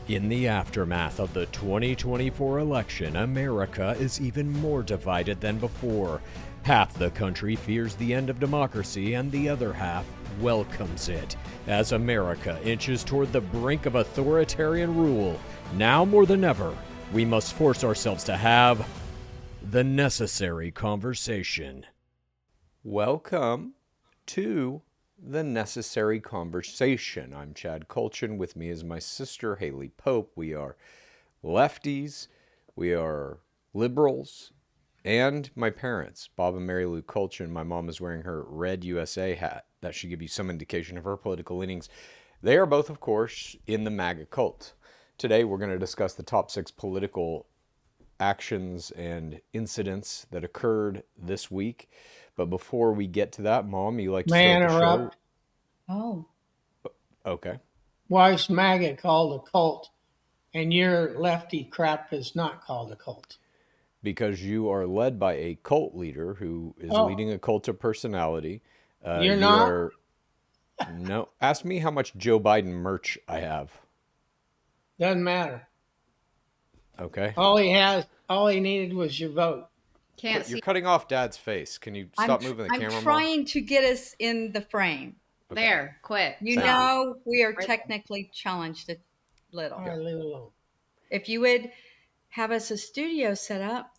In the aftermath of the 2024 election, America is even more divided than before. Half the country fears the end of democracy, and the other half welcomes it. As America inches toward the brink of authoritarian rule, now more than ever, we must force ourselves to have the necessary conversation. Welcome to The Necessary Conversation. I'm Chad Colchin. With me is my sister, Haley Pope. We are lefties, we are liberals, and my parents, Bob and Mary Lou Colchin. My mom is wearing her red USA hat. That should give you some indication of her political leanings. They are both, of course, in the MAGA cult. Today, we're going to discuss the top 6 political actions and incidents that occurred this week. But before we get to that, Mom, you like to start the show? Oh. Okay. Why is MAGA called a cult and your lefty crap is not called a cult? Because you are led by a cult leader who is leading a cult of personality. You're not? No. Ask me how much Joe Biden merch I have. Doesn't matter. Okay. All he needed was your vote. You're cutting off Dad's face. Can you stop moving the camera more? I'm trying to get us in the frame. Okay. There, quit. Thank you. We are technically challenged a little. All right, leave it alone. If you would have us a studio set up.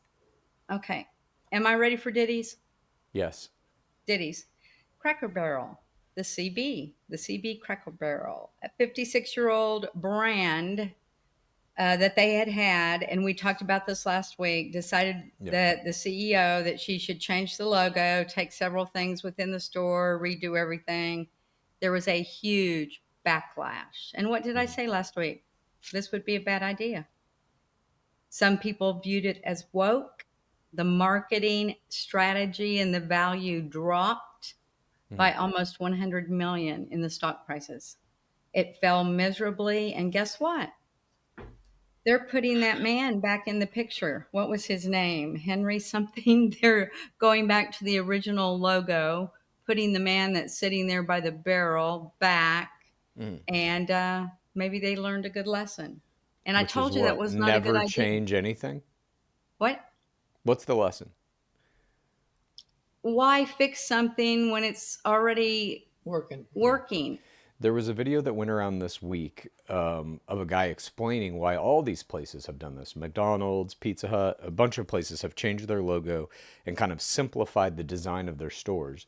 Okay. Am I ready for ditties? Yes. Ditties. Cracker Barrel, the CB Cracker Barrel, a 56-year-old brand that they had, and we talked about this last week, decided that the CEO, that she should change the logo, take several things within the store, redo everything. There was a huge backlash. And what did I say last week? This would be a bad idea. Some people viewed it as woke. The marketing strategy and the value dropped by almost 100 million in the stock prices. It fell miserably. And guess what? They're putting that man back in the picture. What was his name? Henry something. They're going back to the original logo, putting the man that's sitting there by the barrel back. And maybe they learned a good lesson. And I told you that was not a good idea. Never change anything? What? What's the lesson? Why fix something when it's already working? There was a video that went around this week of a guy explaining why all these places have done this. McDonald's, Pizza Hut, a bunch of places have changed their logo and kind of simplified the design of their stores.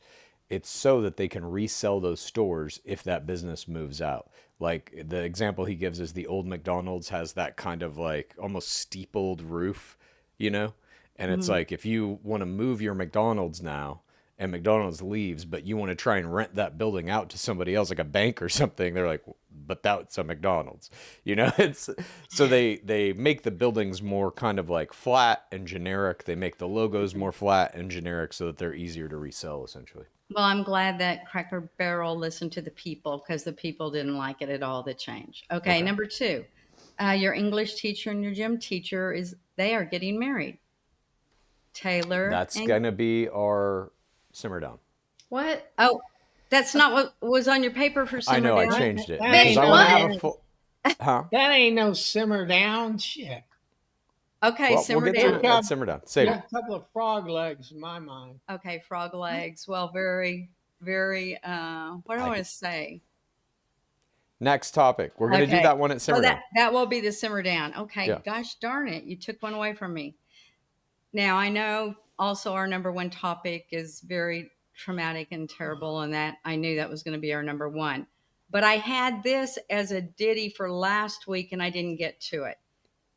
It's so that they can resell those stores if that business moves out. Like the example he gives is the old McDonald's has that kind of like almost steepled roof, you know? And it's like if you want to move your McDonald's now, and McDonald's leaves, but you want to try and rent that building out to somebody else, like a bank or something, they're like, but that's a McDonald's, you know? It's so they make the buildings more kind of like flat and generic. They make the logos more flat and generic so that they're easier to resell, essentially. Well, I'm glad that Cracker Barrel listened to the people, because the people didn't like it at all, the change. Okay. Number 2, your English teacher and your gym teacher they are getting married. Taylor. That's going to be our simmer down. What? Oh, that's not what was on your paper for simmer down. I know, I changed it. Because I want to have a full... Huh? That ain't no simmer down shit. Okay, well, simmer we'll get down. to it. Simmer down. Save it. A couple of frog legs in my mind. Okay, frog legs. Well, very, very, what do I want to say? Next topic. We're going to do that one at simmer down. That will be the simmer down. Okay, yeah. Gosh darn it. You took one away from me. Now, I know also our number 1 topic is very traumatic and terrible, and that I knew that was going to be our number 1. But I had this as a ditty for last week, and I didn't get to it.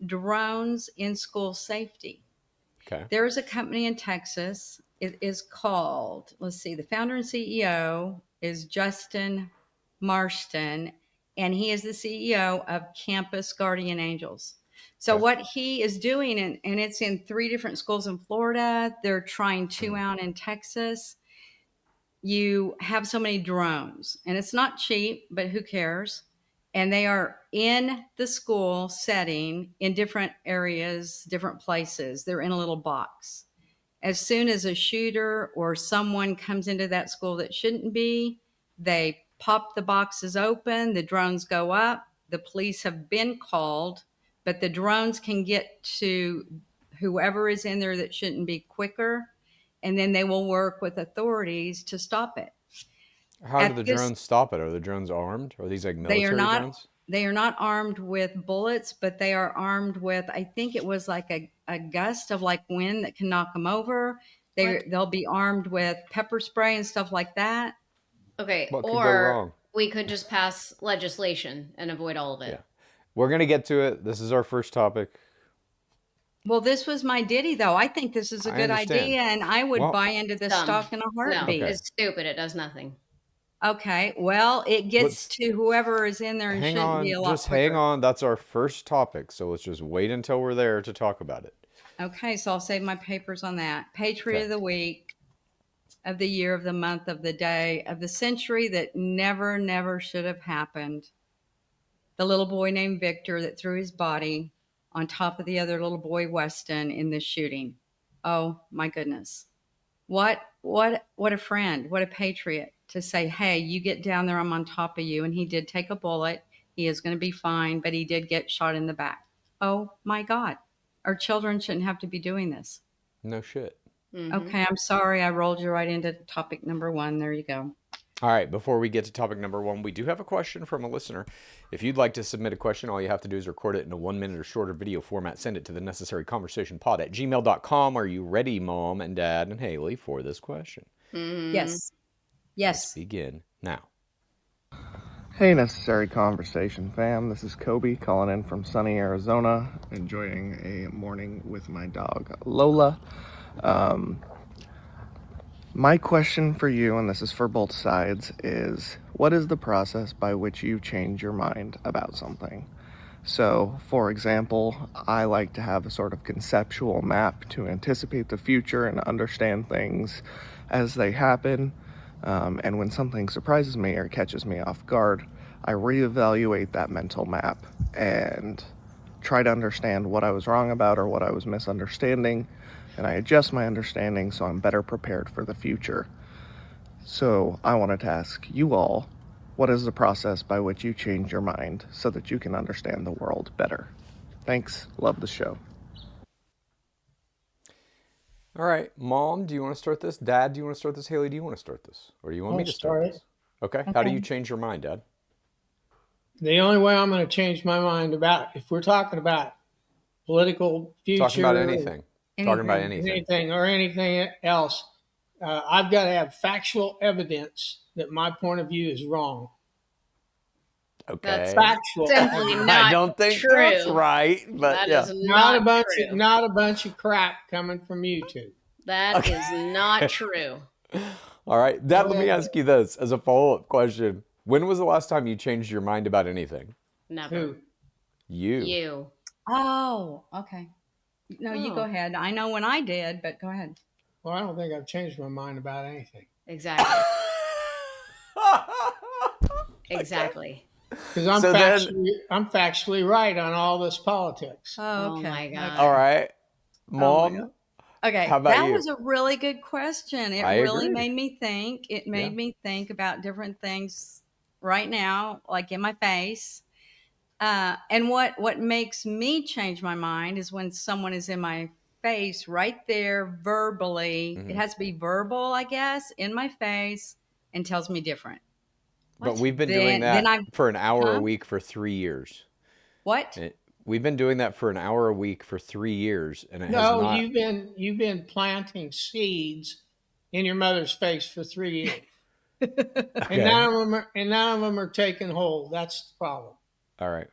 Drones in school safety. Okay. There's a company in Texas. It is called, the founder and CEO is Justin Marston, and he is the CEO of Campus Guardian Angels. So what he is doing, and it's in 3 different schools in Florida. They're trying 2 out in Texas. You have so many drones, and it's not cheap, but who cares? And they are in the school setting in different areas, different places. They're in a little box. As soon as a shooter or someone comes into that school that shouldn't be, they pop the boxes open, the drones go up, The police have been called, but the drones can get to whoever is in there that shouldn't be quicker, and then they will work with authorities to stop it. How do At the this, drones stop it? Are the drones armed? Are these like they are military not drones? they are not armed with bullets, but they are armed with, I think it was like a gust of like wind that can knock them over. They'll be armed with pepper spray and stuff like that. Okay, What could go or wrong? we could just pass legislation and avoid all of it. Yeah. We're going to get to it. This is our first topic. Well, this was my ditty, though. I think this is a I good understand. idea, and I would Well, buy into this Dumb. stock in a No, heartbeat. Okay. it's stupid. It does nothing. Okay, well, it gets Let's- to whoever is in there and Hang shouldn't be a on. lot Just quicker. hang on. That's our first topic. So let's just wait until we're there to talk about it. Okay, so I'll save my papers on that. Patriot of the week, of the year, of the month, of the day, of the century that never, never should have happened. The little boy named Victor that threw his body on top of the other little boy, Weston, in this shooting. Oh my goodness. What a friend, what a patriot to say, hey, you get down there, I'm on top of you. And he did take a bullet. He is going to be fine, but he did get shot in the back. Oh my God. Our children shouldn't have to be doing this. No shit. Okay, I'm sorry. I rolled you right into topic number 1. There you go. All right, before we get to topic number 1, we do have a question from a listener. If you'd like to submit a question, all you have to do is record it in a 1-minute or shorter video format. Send it to the necessaryconversationpod@gmail.com. Are you ready, Mom and Dad and Haley, for this question? Yes. Yes. Begin now. Hey, Necessary Conversation fam. This is Kobe calling in from sunny Arizona, enjoying a morning with my dog, Lola. My question for you, and this is for both sides, is what is the process by which you change your mind about something? So, for example, I like to have a sort of conceptual map to anticipate the future and understand things as they happen. And when something surprises me or catches me off guard, I reevaluate that mental map and try to understand what I was wrong about or what I was misunderstanding, and I adjust my understanding so I'm better prepared for the future. So I wanted to ask you all, what is the process by which you change your mind so that you can understand the world better? Thanks. Love the show. All right, Mom, do you want to start this? Dad, do you want to start this? Haley, do you want to start this? Or do you want me I'll to start start this? Okay. How do you change your mind, Dad? The only way I'm going to change my mind about, if we're talking about political future, Talking about anything. Talking about anything. anything else, I've got to have factual evidence that my point of view is wrong. Okay. That's Factual. simply evidence. not I don't think true. that's right, but That yeah. is Not not a bunch of crap coming from YouTube. That is not true. All right, Dad, let me ask you this as a follow-up question. When was the last time you changed your mind about anything? Never. Who? You. Oh, okay. No, you go Oh. ahead. I know when I did, but go ahead. Well, I don't think I've changed my mind about anything. Exactly. Exactly. Because I'm, I'm factually right on all this politics. Oh, okay. Oh my God. All right, Oh my Mom. Okay, How about that you? was a really good question. It I really agree. made me think. It made Yeah. me think about different things right now, like in my face. And what makes me change my mind is when someone is in my face right there verbally. It has to be verbal, I guess, in my face and tells me different. But we've been doing that for an hour Huh? a week for 3 years. What? We've been doing that for an hour a week for 3 years, and it has No, not. you've been planting seeds in your mother's face for 3 years, Okay. and none of them are taking hold. That's the problem. All right.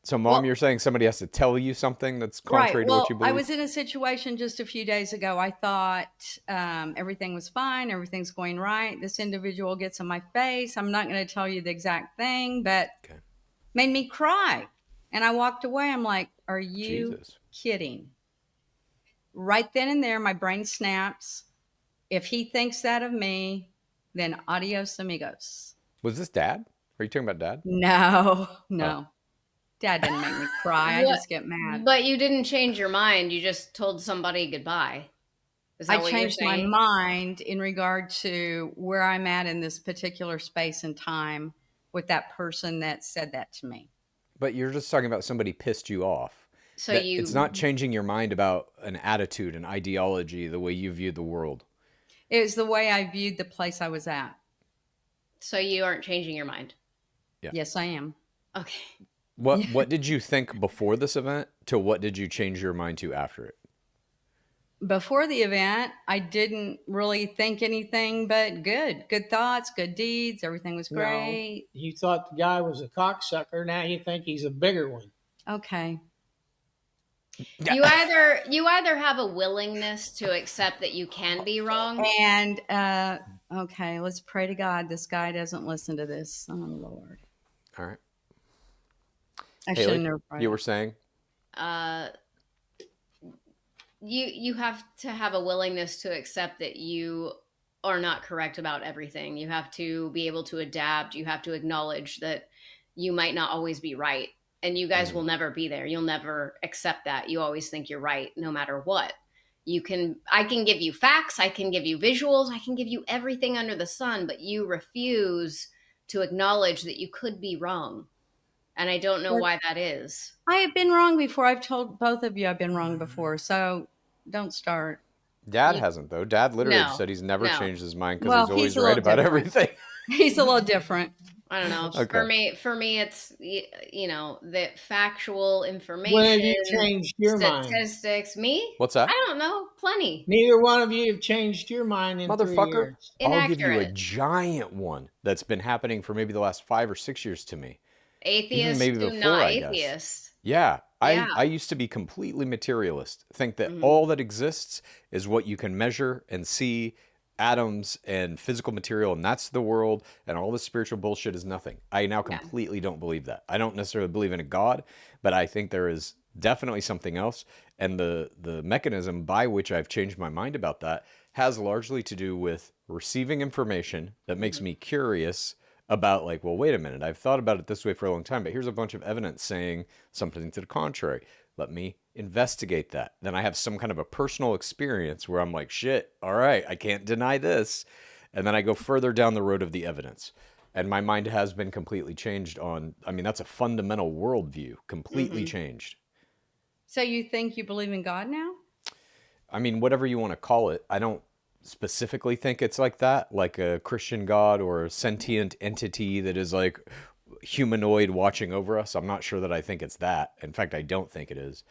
So, Mom, you're saying somebody has to tell you something that's contrary Right. to Well, what you believe? I was in a situation just a few days ago. I thought everything was fine. Everything's going right. This individual gets in my face. I'm not going to tell you the exact thing, but made me cry. And I walked away. I'm like, are you kidding? Right then and there, my brain snaps. If he thinks that of me, then adios amigos. Was this Dad? Are you talking about Dad? No. Oh. Dad didn't make me cry. I just get mad. But you didn't change your mind. You just told somebody goodbye. Is that I what changed you're my saying? mind in regard to where I'm at in this particular space and time. with that person that said that to me. But you're just talking about somebody pissed you off. So It's not changing your mind about an attitude, an ideology, the way you view the world. It was the way I viewed the place I was at. So you aren't changing your mind. Yeah. Yes, I am. Okay. What did you think before this event to what did you change your mind to after it? Before the event, I didn't really think anything but good thoughts, good deeds. Everything was great. No, you thought the guy was a cocksucker. Now you think he's a bigger one. Okay. You either have a willingness to accept that you can be wrong. And okay, let's pray to God this guy doesn't listen to this. Oh Lord. All right. I should have Haley, never prayed. you were saying? You have to have a willingness to accept that you are not correct about everything. You have to be able to adapt. You have to acknowledge that you might not always be right. And you guys will never be there. You'll never accept that. You always think you're right no matter what. I can give you facts, I can give you visuals, I can give you everything under the sun, but you refuse to acknowledge that you could be wrong. And I don't know why that is. I have been wrong before. I've told both of you I've been wrong before. So don't start. Dad hasn't, though. Dad literally No, said he's never no. changed his mind because Well, he's always he's a right little about different. everything. He's a little different. I don't know. Okay. For me, it's, you know, the factual information. When have you changed your mind? Statistics. Me? What's that? I don't know. Plenty. Neither one of you have changed your mind in 3 Motherfucker, years. I'll give you a Inaccurate. giant one that's been happening for maybe the last 5 or 6 years to me. Atheist maybe to before, not I guess. atheist. Yeah. Yeah. I used to be completely materialist. Think that all that exists is what you can measure and see, atoms and physical material, and that's the world, and all this spiritual bullshit is nothing. I now completely don't believe that. I don't necessarily believe in a God, but I think there is definitely something else. And the mechanism by which I've changed my mind about that has largely to do with receiving information that makes me curious about, like, well, wait a minute, I've thought about it this way for a long time, but here's a bunch of evidence saying something to the contrary. Let me investigate that. Then I have some kind of a personal experience where I'm like, shit, all right, I can't deny this. And then I go further down the road of the evidence. And my mind has been completely changed on, I mean, that's a fundamental worldview, completely changed. So you think you believe in God now? I mean, whatever you want to call it, I don't specifically think it's like that, like a Christian God or a sentient entity that is like humanoid watching over us. I'm not sure that I think it's that. In fact, I don't think it is.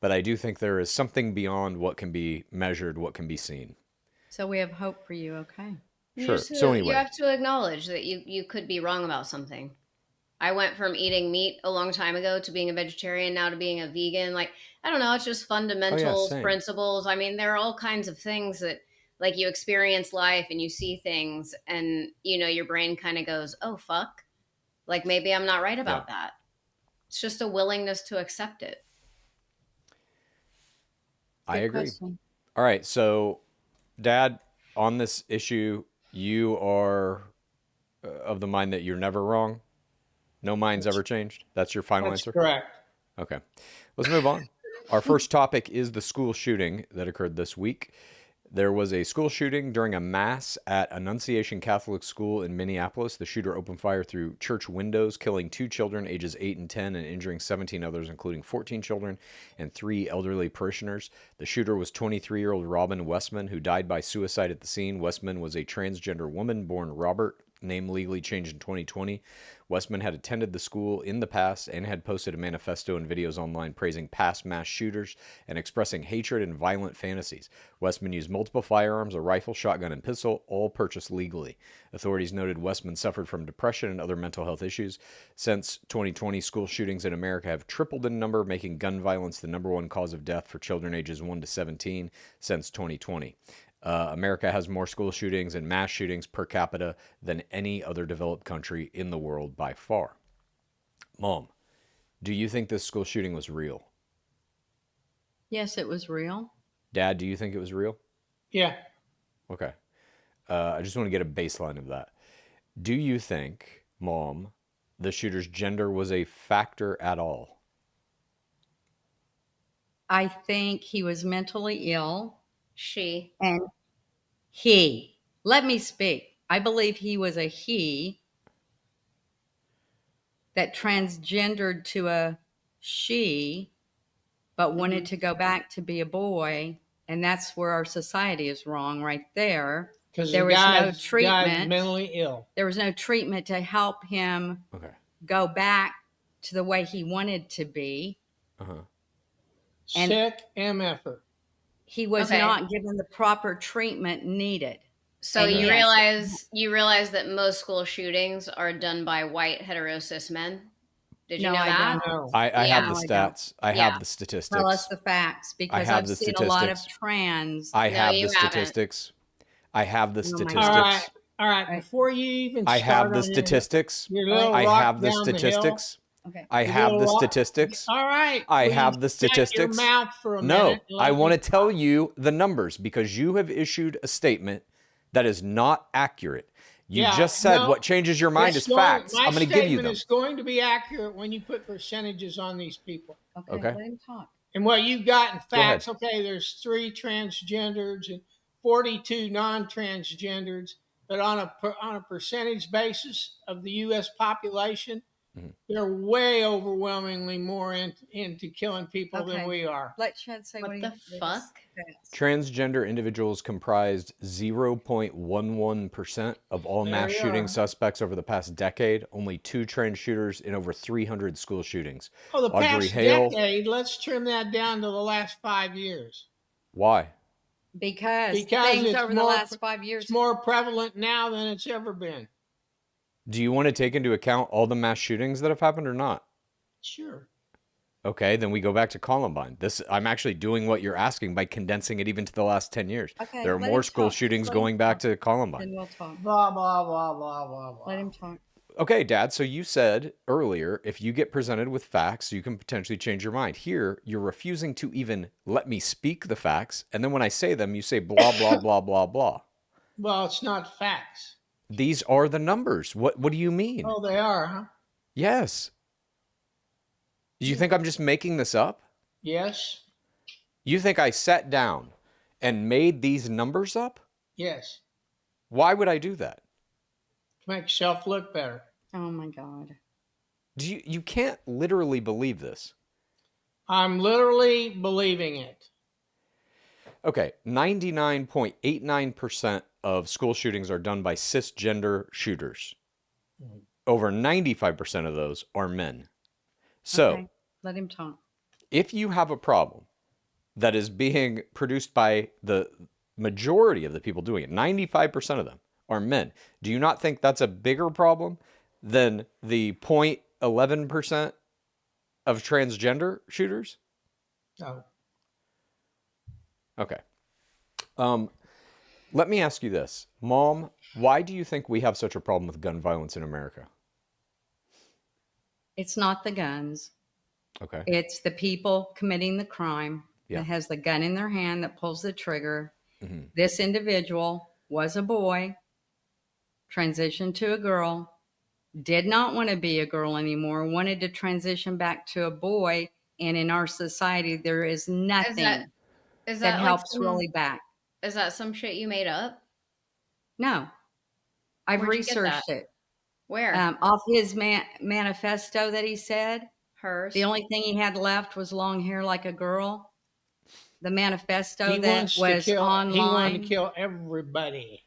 But I do think there is something beyond what can be measured, what can be seen. So we have hope for you, okay? Sure. So anyway. You have to acknowledge that you could be wrong about something. I went from eating meat a long time ago to being a vegetarian, now to being a vegan. Like, I don't know, it's just fundamentals, same. principles. I mean, there are all kinds of things that, like, you experience life and you see things and, you know, your brain kind of goes, oh, fuck. Like, maybe I'm not right about that. It's just a willingness to accept it. I Good agree. question. All right. So, Dad, on this issue, you are of the mind that you're never wrong? No mind's ever changed? That's your final That's answer? correct. Okay. Let's move on. Our first topic is the school shooting that occurred this week. There was a school shooting during a mass at Annunciation Catholic School in Minneapolis. The shooter opened fire through church windows, killing 2 children ages 8 and 10 and injuring 17 others, including 14 children and 3 elderly parishioners. The shooter was 23-year-old Robin Westman, who died by suicide at the scene. Westman was a transgender woman born Robert, name legally changed in 2020. Westman had attended the school in the past and had posted a manifesto and videos online praising past mass shooters and expressing hatred and violent fantasies. Westman used multiple firearms, a rifle, shotgun, and pistol, all purchased legally. Authorities noted Westman suffered from depression and other mental health issues. Since 2020, school shootings in America have tripled in number, making gun violence the #1 cause of death for children ages 1 to 17 since 2020. America has more school shootings and mass shootings per capita than any other developed country in the world by far. Mom, do you think this school shooting was real? Yes, it was real. Dad, do you think it was real? Yeah. Okay. I just want to get a baseline of that. Do you think, Mom, the shooter's gender was a factor at all? I think he was mentally ill. She. And he, let me speak. I believe he was a he. that transgendered to a she, but wanted to go back to be a boy. And that's where our society is wrong right there. Because There the was no guy's treatment. mentally ill. There was no treatment to help him Okay. go back to the way he wanted to be. Uh-huh. And- Sick MFer. He was Okay. not given the proper treatment needed. So And you yes. realize that most school shootings are done by white heterosis men? Did you No, know I that? don't. No. I have the No, I don't. stats. I Yeah. have the statistics. Tell us the facts, because have I've the seen a lot of statistics. trans. I No, have you the haven't. statistics. I have the Oh my God. All right. statistics. All right. Right. Before you even I start have the on statistics. your little I rock have the down the hill, statistics. Okay. I your have little the rock- statistics. All right. I please have the shut your statistics. mouth for a No, minute. I want to tell you the numbers because you have issued a statement that is not accurate. You just said what changes your mind is facts. I'm going to give you them. My statement is going to be accurate when you put percentages on these people. Okay. Let him talk. And what you got in facts, ahead. okay, there's 3 transgenders and 42 non-transgenders, but on a percentage basis of the U.S. population, they're way overwhelmingly more into killing people than we are. Let Chad say What what the he fuck? Transgender individuals comprised 0.11% of all There mass you shooting are. suspects over the past decade. Only 2 trans shooters in over 300 school shootings. Oh, the Audrey past Hale. decade, let's trim that down to the last 5 years. Why? Because Because things over the last 5 years. It's more prevalent now than it's ever been. Do you want to take into account all the mass shootings that have happened or not? Sure. Okay, then we go back to Columbine. I'm actually doing what you're asking by condensing it even to the last 10 years. Okay, there are let more him school talk. shootings Let him going back talk. to Columbine. Then we'll talk. Blah, blah, blah, blah, blah, blah. Let him talk. Okay, Dad, so you said earlier, if you get presented with facts, you can potentially change your mind. Here, you're refusing to even let me speak the facts, and then when I say them, you say blah, blah, blah, blah, blah. Well, it's not facts. These are the numbers. What do you mean? Oh, they are, huh? Yes. Do you think I'm just making this up? Yes. You think I sat down and made these numbers up? Yes. Why would I do that? To make yourself look better. Oh my God. You can't literally believe this. I'm literally believing it. Okay, 99.89% of school shootings are done by cisgender shooters. Over 95% of those are men. So, Okay. Let him talk. if you have a problem that is being produced by the majority of the people doing it, 95% of them are men, do you not think that's a bigger problem than the 0.11% of transgender shooters? No. Okay. Let me ask you this. Mom, why do you think we have such a problem with gun violence in America? It's not the guns. Okay. It's the people committing the crime Yeah. that has the gun in their hand that pulls the trigger. Mhm. This individual was a boy, transitioned to a girl, did not want to be a girl anymore, wanted to transition back to a boy. And in our society, there is nothing Is that that helps like really back. Is that some shit you made up? No, I've Where'd you get researched that? it. Where? Off his manifesto that he said, Hers. the only thing he had left was long hair like a girl. The manifesto He that wants was to kill. online. He wanted to kill everybody.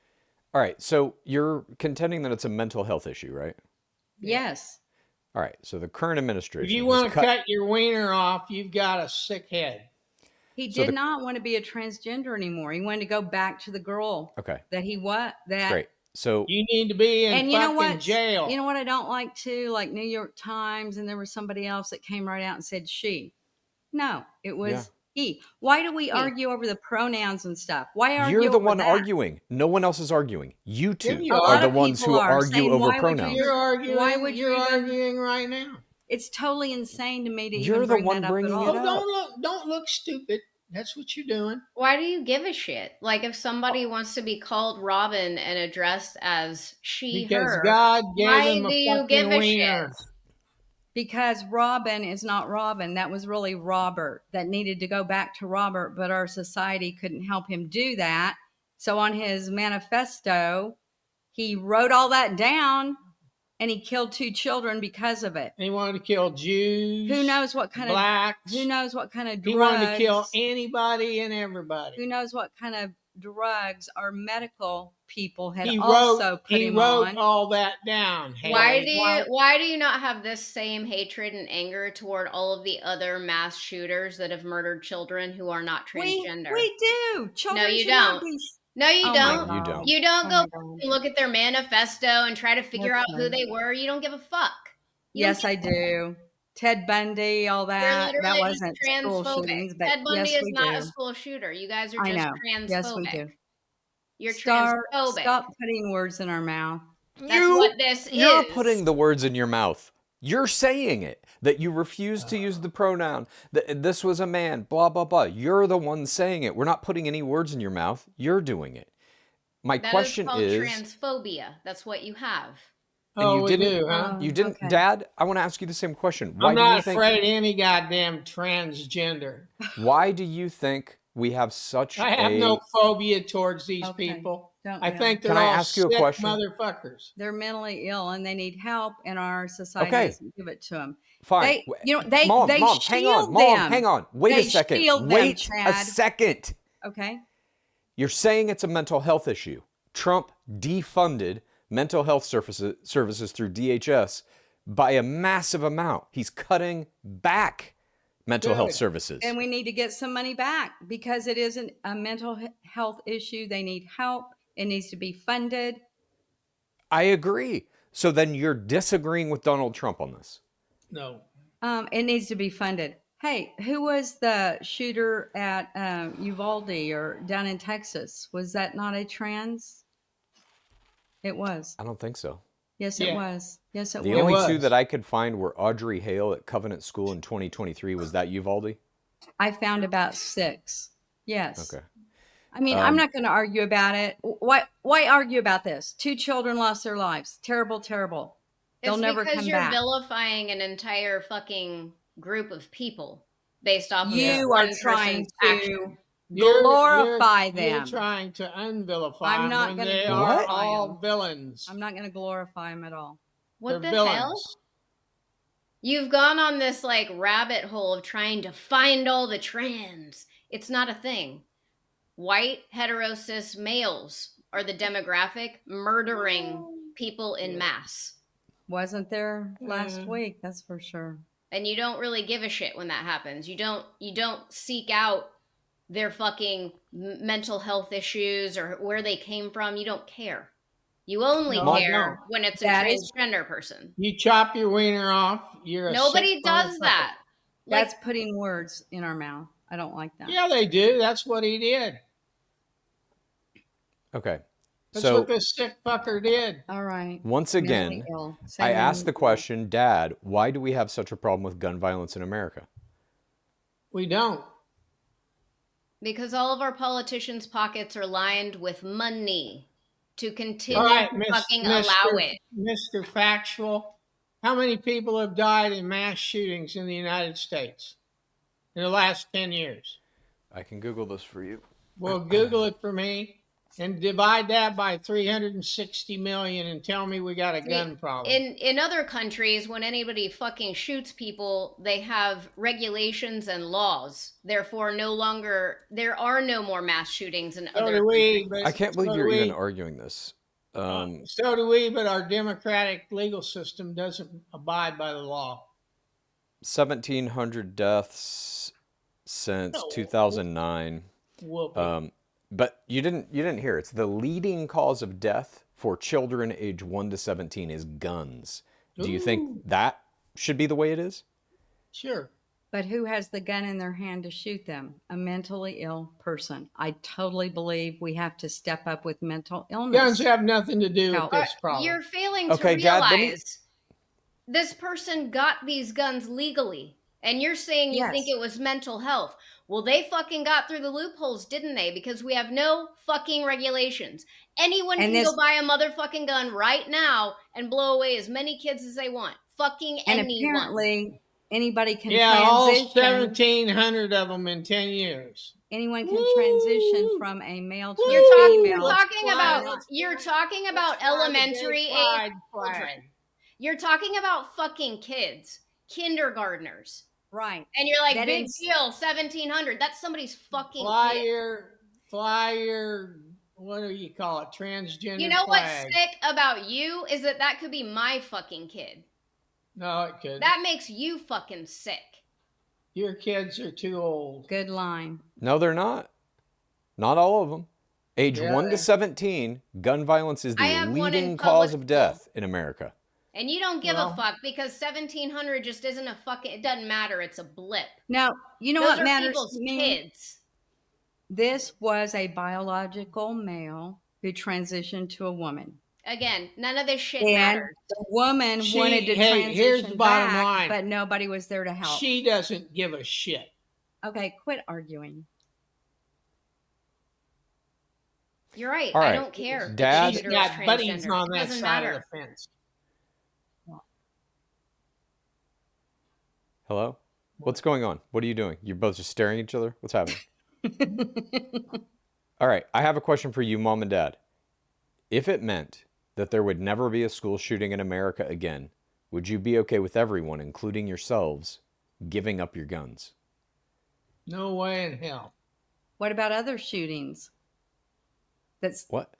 All right. So you're contending that it's a mental health issue, right? Yes. All right. So the current administration. If you has want to cut your wiener off, you've got a sick head. He So did not want to be a transgender anymore. He wanted to go back to the girl Okay. that he was. That Great. So You need to be in and you know fucking what? jail. You know what I don't like too? Like New York Times, and there was somebody else that came right out and said she. No, it was he. Why do we argue over the pronouns and stuff? Why argue you're the over one that? arguing. No one else is arguing. You two you are are. the A lot of ones people who are argue saying, over why would you pronouns. You're arguing. Why would you you're even- arguing right now. It's totally insane to me to You're even the bring one that bringing up it at Oh, all. up. don't look stupid. That's what you're doing. Why do you give a shit? Like if somebody wants to be called Robin and addressed as she, Because her, God gave why him a do you fucking give a wiener. shit? Because Robin is not Robin. That was really Robert that needed to go back to Robert, but our society couldn't help him do that. So on his manifesto, he wrote all that down And he killed 2 children because of it. He wanted to kill Jews. Who knows what kind blacks. of who knows what kind of drugs? He wanted to kill anybody and everybody. Who knows what kind of drugs our medical people had He also put him on. He wrote all that down. Why do you not have this same hatred and anger toward all of the other mass shooters that have murdered children who are not transgender? We do. Children no, you don't. No, you don't. You don't. You don't go and look at their manifesto and try to figure out who they were. You don't give a fuck. Yes, I do. Ted Bundy, all that. That wasn't school shootings, but Ted Bundy is not do. a school shooter. You guys are just transphobic. Yes, we do. You're transphobic. Stop putting words in our mouth. That's what this is. You're putting the words in your mouth. You're saying it, that you refuse to use the pronoun, that this was a man, blah, blah, blah. You're the one saying it. We're not putting any words in your mouth. You're doing it. My question is transphobia. That's what you have. And you didn't, okay. Dad, I want to ask you the same question. I'm not afraid of any goddamn transgender. Why do you think we have such I have no phobia towards these people. I think they're all sick motherfuckers. They're mentally ill and they need help, and our society doesn't give it to them. Fine. Mom, hang on. Wait a second. Wait a second. Okay. You're saying it's a mental health issue. Trump defunded mental health services through DHS by a massive amount. He's cutting back mental health services. And we need to get some money back because it isn't a mental health issue. They need help. It needs to be funded. I agree. So then you're disagreeing with Donald Trump on this? No. It needs to be funded. Hey, who was the shooter at Uvalde or down in Texas? Was that not a trans? It was. I don't think so. Yes, it was. Yes, it was. The only two that I could find were Audrey Hale at Covenant School in 2023. Was that Uvalde? I found about 6. Yes. Okay. I mean, I'm not going to argue about it. Why argue about this? 2 children lost their lives. Terrible, terrible. They'll never come back. It's because you're vilifying an entire fucking group of people based off of you are trying to action. Glorify them. You're trying to unvilify I'm not them when they are all villains. I'm not going to glorify them at all. What the hell? You've gone on this like rabbit hole of trying to find all the trans. It's not a thing. White heterosis males are the demographic murdering people in mass. Wasn't there last week, that's for sure. And you don't really give a shit when that happens. You don't seek out their fucking mental health issues or where they came from. You don't care. You only care when it's a transgender person. You chop your wiener off. Nobody does that. That's putting words in our mouth. I don't like that. Yeah, they do. That's what he did. Okay. That's what this sick fucker did. All right. Once again, I asked the question, Dad, why do we have such a problem with gun violence in America? We don't. Because all of our politicians' pockets are lined with money to continue fucking allow it. Mr. Factual, how many people have died in mass shootings in the United States in the last 10 years? I can Google this for you. Well, Google it for me and divide that by 360 million and tell me we got a gun problem. In other countries, when anybody fucking shoots people, they have regulations and laws. Therefore, there are no more mass shootings in other countries. I can't believe you're even arguing this. So do we, but our democratic legal system doesn't abide by the law. 1,700 deaths since 2009. But you didn't hear. It's the leading cause of death for children age 1 to 17 is guns. Do you think that should be the way it is? Sure. But who has the gun in their hand to shoot them? A mentally ill person. I totally believe we have to step up with mental illness. Guns have nothing to do with this problem. You're failing to realize this person got these guns legally. And you're saying you think it was mental health. Well, they fucking got through the loopholes, didn't they? Because we have no fucking regulations. Anyone can go buy a motherfucking gun right now and blow away as many kids as they want. Fucking anyone. And apparently, anybody can transition. Yeah, all 1,700 of them in 10 years. Anyone can transition from a male to a female. You're talking about elementary age children. You're talking about fucking kids, kindergartners. Right. And you're like, That big is- deal, 1,700. That's somebody's fucking Fly kid. your, what do you call it? Transgender You know what's flag. sick about you is that could be my fucking kid. No, it couldn't. That makes you fucking sick. Your kids are too old. Good line. No, they're not. Not all of them. Age Yeah. 1 to 17, gun violence is I the have one in leading cause public of death in America. And you don't give Well- a fuck because 1,700 just isn't a fucking, it doesn't matter. It's a blip. Now, you know Those what are matters people's to me? kids. This was a biological male who transitioned to a woman. Again, none of this shit And matters. the woman She- wanted to hey, transition here's the bottom back, line. but nobody was there to help. She doesn't give a shit. Okay, quit arguing. You're right. All I right. don't care. if Dad- the She's shooter is got buddies transgender. on It that doesn't side matter. of the fence. Hello? What's going on? What are you doing? You're both just staring at each other? What's happening? All right, I have a question for you, Mom and Dad. If it meant that there would never be a school shooting in America again, would you be okay with everyone, including yourselves, giving up your guns? No way in hell. What about other shootings? That's What?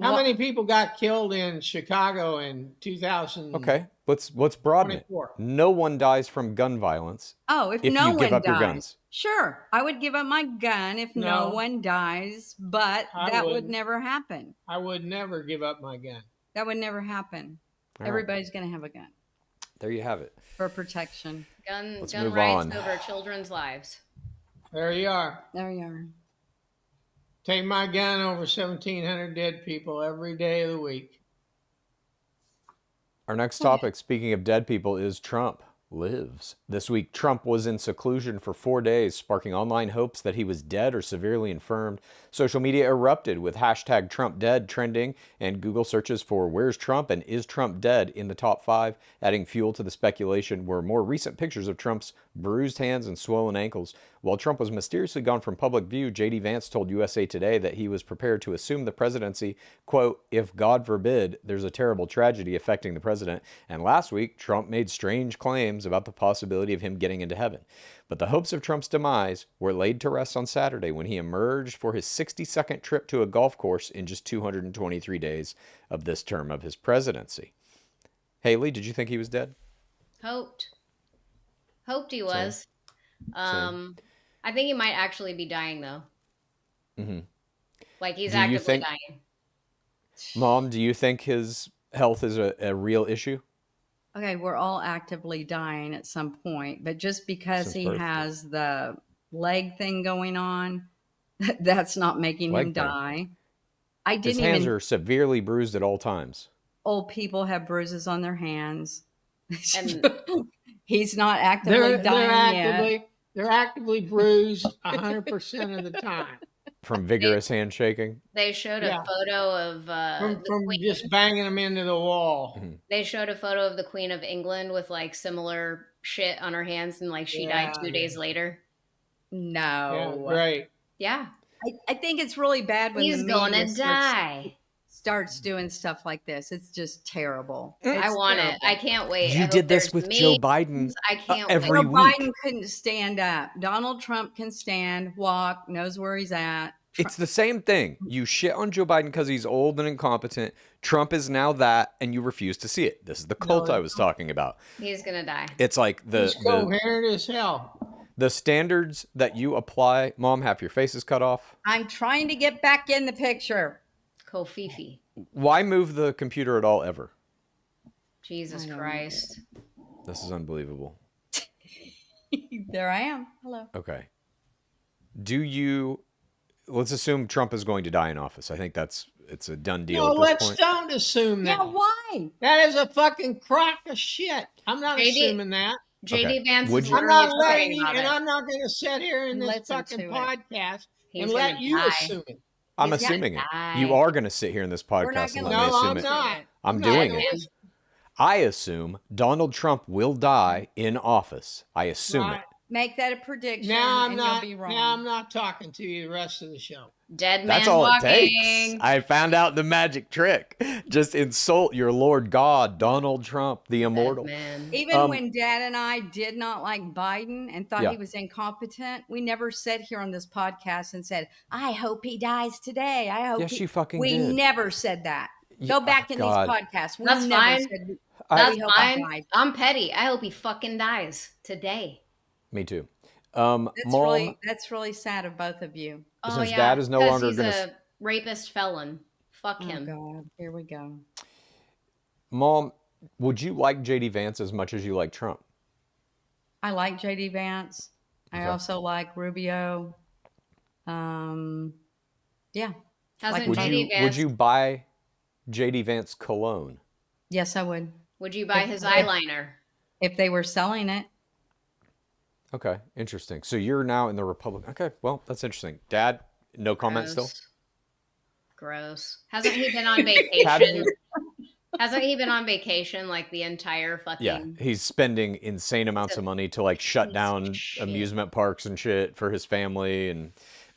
How What- many people got killed in Chicago in 2000? Okay, let's broaden it. 24. No one dies from gun violence. Oh, if If no you give one up your dies, guns. sure, I would give up my gun if no, No. one dies, but I that would wouldn't. never happen. I would never give up my gun. That would never happen. All right. Everybody's going to have a gun There you have it. for protection. Gun Let's gun move rights on. over children's lives. There you are. There you are. Take my gun over 1,700 dead people every day of the week. Our next topic, speaking of dead people, is Trump lives. This week, Trump was in seclusion for 4 days, sparking online hopes that he was dead or severely infirmed. Social media erupted with hashtag Trump dead trending and Google searches for where's Trump and is Trump dead in the top 5. Adding fuel to the speculation were more recent pictures of Trump's bruised hands and swollen ankles. While Trump was mysteriously gone from public view, J.D. Vance told USA Today that he was prepared to assume the presidency, quote, if God forbid there's a terrible tragedy affecting the president. And last week, Trump made strange claims about the possibility of him getting into heaven. But the hopes of Trump's demise were laid to rest on Saturday when he emerged for his 62nd trip to a golf course in just 223 days of this term of his presidency. Haley, did you think he was dead? Hoped he was. I think he might actually be dying though. Mm-hmm. Like he's Do you actively think- dying. Mom, do you think his health is a real issue? Okay, we're all actively dying at some point, but just because Since he birth. has the leg thing going on, that's not making Leg him thing. die. I His didn't hands even. are severely bruised at all times. Old people have bruises on their hands. And- He's not actively dying yet. They're actively bruised 100% of the time From vigorous handshaking. They showed a Yeah. photo of the from Queen. just banging them into the wall. Mhm. They showed a photo of the Queen of England with like similar shit on her hands, and like she died 2 days later. Yeah, No. right. Yeah, I think it's really bad when he's the gonna media starts die. doing stuff like this. It's just terrible. I It's want terrible. it. I can't wait. I You hope did this there's with Joe memes. Biden I can't every Joe wait. week. Biden couldn't stand up. Donald Trump can stand, walk, knows where he's at. It's the same thing. You shit on Joe Biden because he's old and incompetent. Trump is now that, and you refuse to see it. This is the cult I was talking about. He's gonna die. It's like He's coherent as hell. the standards that you apply. Mom, half your face is cut off. I'm trying to get back in the picture. Kofifi. Why move the computer at all ever? Jesus I don't Christ. This is unbelievable. There I am. Hello. Okay. Let's assume Trump is going to die in office. I think it's a done deal No, at let's this point. don't assume that. Yeah, why? That is a fucking crock of shit. I'm not JD assuming that. JD Okay. Vance Would is you- I'm literally not letting talking you, about and it. I'm not going to sit here in this Listen fucking to it. podcast He's and gonna let you die. assume it. I'm He's assuming it. die. You are going to sit here in this We're not podcast and gonna let me No, assume I'm it. not. I'm not doing gonna it. listen. I assume Donald Trump will die in office. I assume Right. it. Make that a prediction, Now and you'll be wrong. Now I'm not talking to you the rest of the show. Dead man That's all walking. it takes. I found out the magic trick. Just insult your Lord God, Donald Trump, the immortal. Man. Even when Dad and I did not like Biden and thought Yeah. he was incompetent, we never sat here on this podcast and said, I hope he dies today. I hope Yes, you fucking we did. never said that. Yeah, Go back in God. these podcasts. We That's never fine. said That's we hope he fine. died. I'm petty. I hope he fucking dies today. Me too. That's really sad of both of you. Oh, Since yeah. Dad is no because longer he's gonna a rapist felon. Fuck Oh him. God, here we go. Mom, would you like JD Vance as much as you like Trump? I like JD Vance. Okay. I also like Rubio. Yeah. Hasn't Would JD Vance? would you buy JD Vance cologne? Yes, I would. Would you buy his eyeliner? If they were selling it. Okay, interesting. So you're now in the Republican. Okay, well, that's interesting. Dad, no comment still? Gross. Hasn't he been on Haven't vacation? you- Hasn't he been on vacation like the entire fucking... Yeah, he's spending insane amounts of money to like shut piece down of shit. amusement parks and shit for his family. And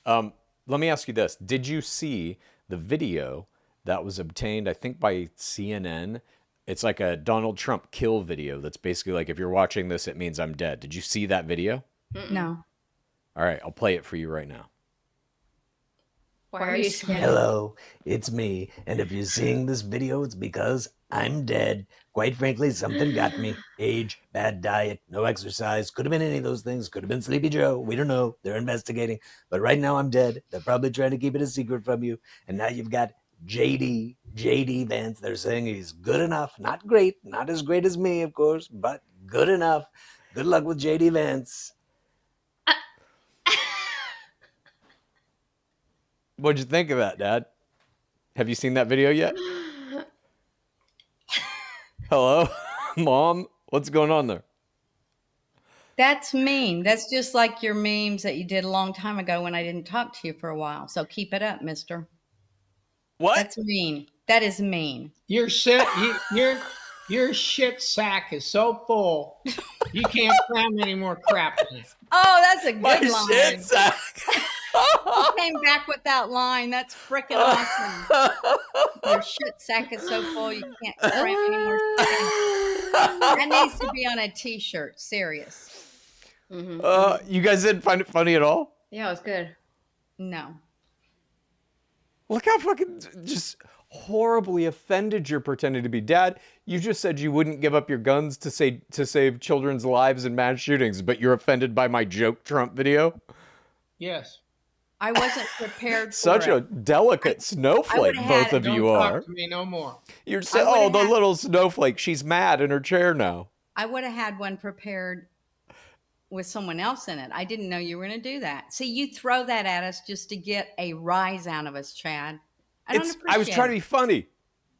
let me ask you this: did you see the video that was obtained? I think by CNN. It's like a Donald Trump kill video. That's basically like, if you're watching this, it means I'm dead. Did you see that video? No. All right, I'll play it for you right now. Why are you scared? Hello, it's me. And if you're seeing this video, it's because I'm dead. Quite frankly, something got me. Age, bad diet, no exercise. Could have been any of those things. Could have been Sleepy Joe. We don't know. They're investigating. But right now I'm dead. They're probably trying to keep it a secret from you. And now you've got JD Vance. They're saying he's good enough. Not great. Not as great as me, of course, but good enough. Good luck with JD Vance. What'd you think of that, Dad? Have you seen that video yet? Hello? Mom? What's going on there? That's mean. That's just like your memes that you did a long time ago when I didn't talk to you for a while. So keep it up, mister. What? That's mean. That is mean. Your shit sack is so full, you can't cram any more crap in it. Oh, that's a My good line. shit sack. You came back with that line. That's freaking awesome. Your shit sack is so full you can't cram anymore. That needs to be on a t-shirt. Serious. You guys didn't find it funny at all? Yeah, it was good. No. Look how fucking just horribly offended you're pretending to be. Dad, you just said you wouldn't give up your guns to save children's lives in mass shootings, but you're offended by my joke Trump video? Yes. I wasn't prepared for Such it. a delicate snowflake, would've both had- of Don't you talk are. to me no more. You're saying, I oh, would've the had- little snowflake, she's mad in her chair now. I would have had one prepared with someone else in it. I didn't know you were going to do that. See, you throw that at us just to get a rise out of us, Chad. I don't appreciate I was trying to be funny.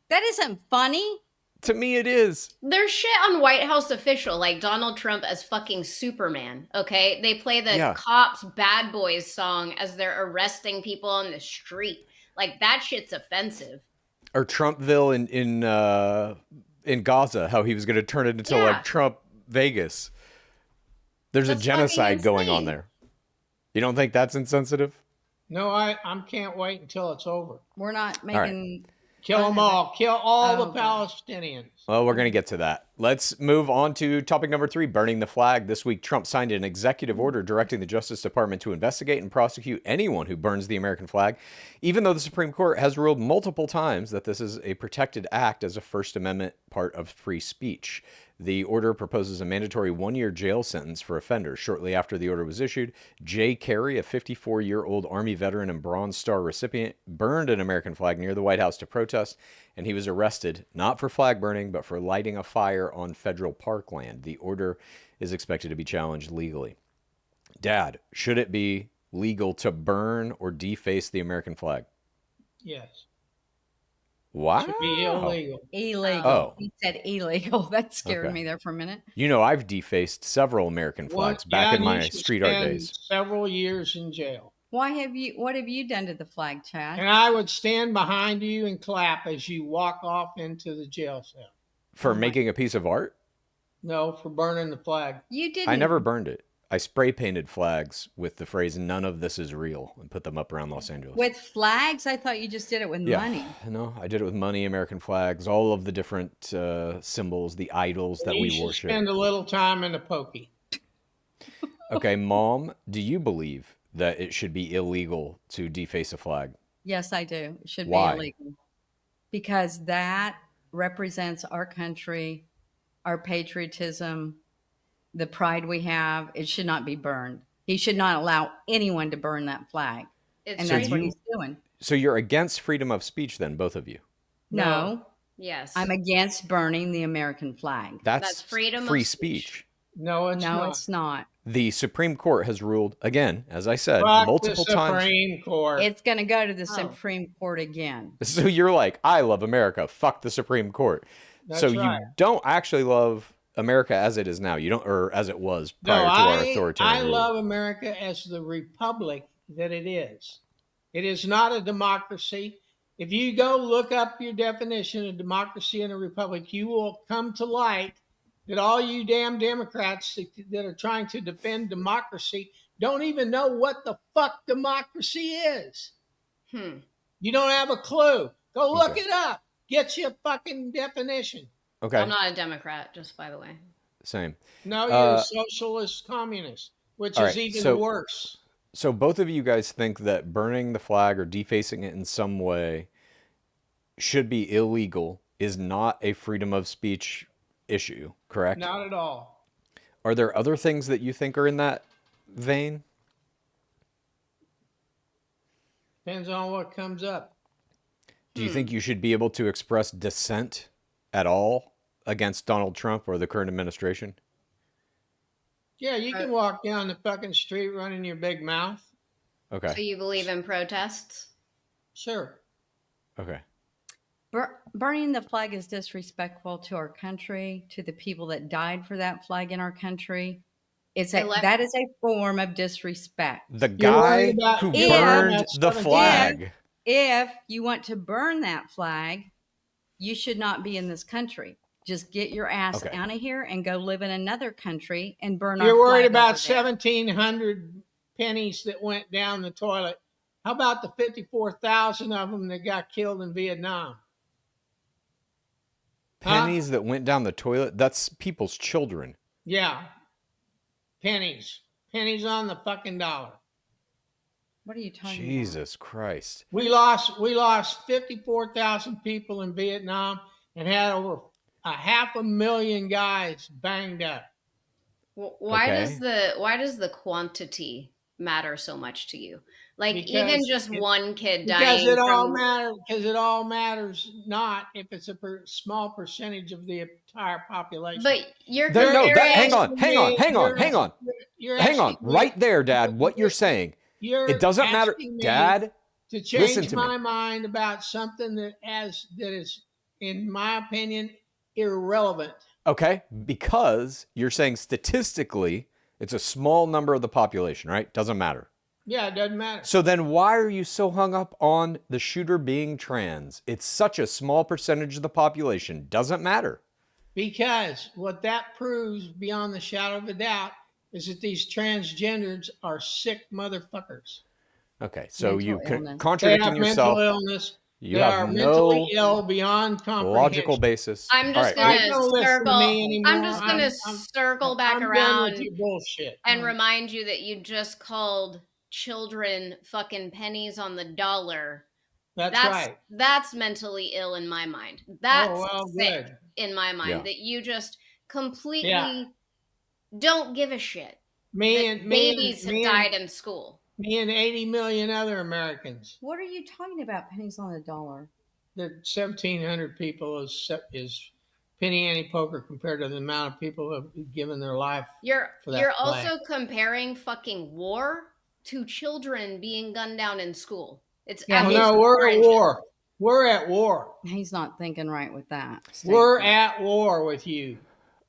That isn't funny. To me, it is. There's shit on White House official, like Donald Trump as fucking Superman, okay? They play the Cops Bad Boys song as they're arresting people on the street. Like, that shit's offensive. Or Trumpville in Gaza, how he was going to turn it into like Trump Vegas. There's That's a genocide fucking going on insane. there. You don't think that's insensitive? No, I can't wait until it's over. We're not right. making. Kill them all. Kill all Oh, the God. Palestinians. Well, we're going to get to that. Let's move on to topic number 3, burning the flag. This week, Trump signed an executive order directing the Justice Department to investigate and prosecute anyone who burns the American flag, even though the Supreme Court has ruled multiple times that this is a protected act as a First Amendment part of free speech. The order proposes a mandatory 1-year jail sentence for offenders. Shortly after the order was issued, Jay Carey, a 54-year-old Army veteran and Bronze Star recipient, burned an American flag near the White House to protest, and he was arrested not for flag burning, but for lighting a fire on federal parkland. The order is expected to be challenged legally. Dad, should it be legal to burn or deface the American flag? Yes. Wow. Should be illegal. Illegal. Oh. He said illegal. That scared Okay. me there for a minute. You know, I've defaced several American flags back in my you should street art spend days. Several years in jail. What have you done to the flag, Chad? And I would stand behind you and clap as you walk off into the jail cell. For Oh my- making a piece of art? No, for burning the flag. You didn't. I never burned it. I spray painted flags with the phrase "None of this is real" and put them up around Los Angeles. With flags? I thought you just did it with money. No, I did it with money, American flags, all of the different symbols, the idols that You we should worship. spend a little time in the pokey. Okay, Mom, do you believe that it should be illegal to deface a flag? Yes, I do. It should Why? be illegal. Because that represents our country, our patriotism, the pride we have. It should not be burned. He should not allow anyone to burn that flag. It's And So that's what you- he's doing. So you're against freedom of speech then, both of you? No, yes. I'm against burning the American flag. That's freedom of free speech. speech. No, it's No, not. it's not. The Supreme Court has ruled, again, as I said, Fuck multiple the times. Supreme Court. It's going to go to the Oh. Supreme Court again. So you're like, I love America. Fuck the Supreme Court. That's so right. you don't actually love America as it is now. You don't, or as it was No, prior to our authoritarian I rule. love America as the republic that it is. It is not a democracy. If you go look up your definition of democracy and a republic, you will come to light that all you damn Democrats that are trying to defend democracy don't even know what the fuck democracy is. You don't have a clue. Go look Okay. it up. Get you a fucking definition. Okay, I'm not a Democrat, just by the way. same. No, you're a socialist communist, which all is right, even so- worse. So both of you guys think that burning the flag or defacing it in some way should be illegal, is not a freedom of speech issue, correct? Not at all. Are there other things that you think are in that vein? Depends on what comes up. Do you think you should be able to express dissent at all against Donald Trump or the current administration? Yeah, you can walk down the fucking street running your big mouth. Okay. So you believe in protests? Sure. Okay. Burning the flag is disrespectful to our country, to the people that died for that flag in our country. That is a form of disrespect. The You're guy worried about- who Yeah, burned that's the what I'm flag. If you want to burn that flag, you should not be in this country. Just get your ass Okay. out of here and go live in another country and burn You're our worried flag about over there. 1,700 pennies that went down the toilet. How about the 54,000 of them that got killed in Vietnam? Pennies that went down the toilet? That's people's children. Yeah. Pennies. Pennies on the fucking dollar. What are you talking Jesus Christ. We lost 54,000 people in Vietnam and had over 500,000 guys banged up. Why Okay. does the quantity matter so much to you? Like Because even just one kid Because dying it all from matters. Because it all matters not if it's a small percentage of the entire population. But you're There- no, comparing- hang on. You're Hang on. asking me- Right there, Dad. What you're saying. You're It doesn't matter. asking me Dad, to listen change to me. my mind about something that is, in my opinion, irrelevant. okay, because you're saying statistically it's a small number of the population, right? Doesn't matter. Yeah, it doesn't matter. So then why are you so hung up on the shooter being trans? It's such a small percentage of the population. Doesn't matter. Because what that proves beyond the shadow of a doubt is that these transgenders are sick motherfuckers. Okay, so Mental you illness. They contradicting have yourself. mental illness. You They have are no mentally ill beyond comprehension. logical basis. I'm just All right, Right, gonna don't listen to circle. me anymore. I'm just gonna circle back I'm done around with your bullshit. and remind you that you just called children fucking pennies on the dollar. That's right. That's mentally ill in my mind. That's Oh, well, sick good. in my mind Yeah. that you just completely Yeah. don't give a shit. Babies have died in school. Me and 80 million other Americans. What are you talking about? Pennies on the dollar. The 1,700 people is penny ante poker compared to the amount of people who have given their life. You're for that also comparing fucking war to children being gunned down in school. It's Yeah, Oh, he's no, we're at outrageous. war. We're at war. He's not thinking right with that. We're statement. at war with you.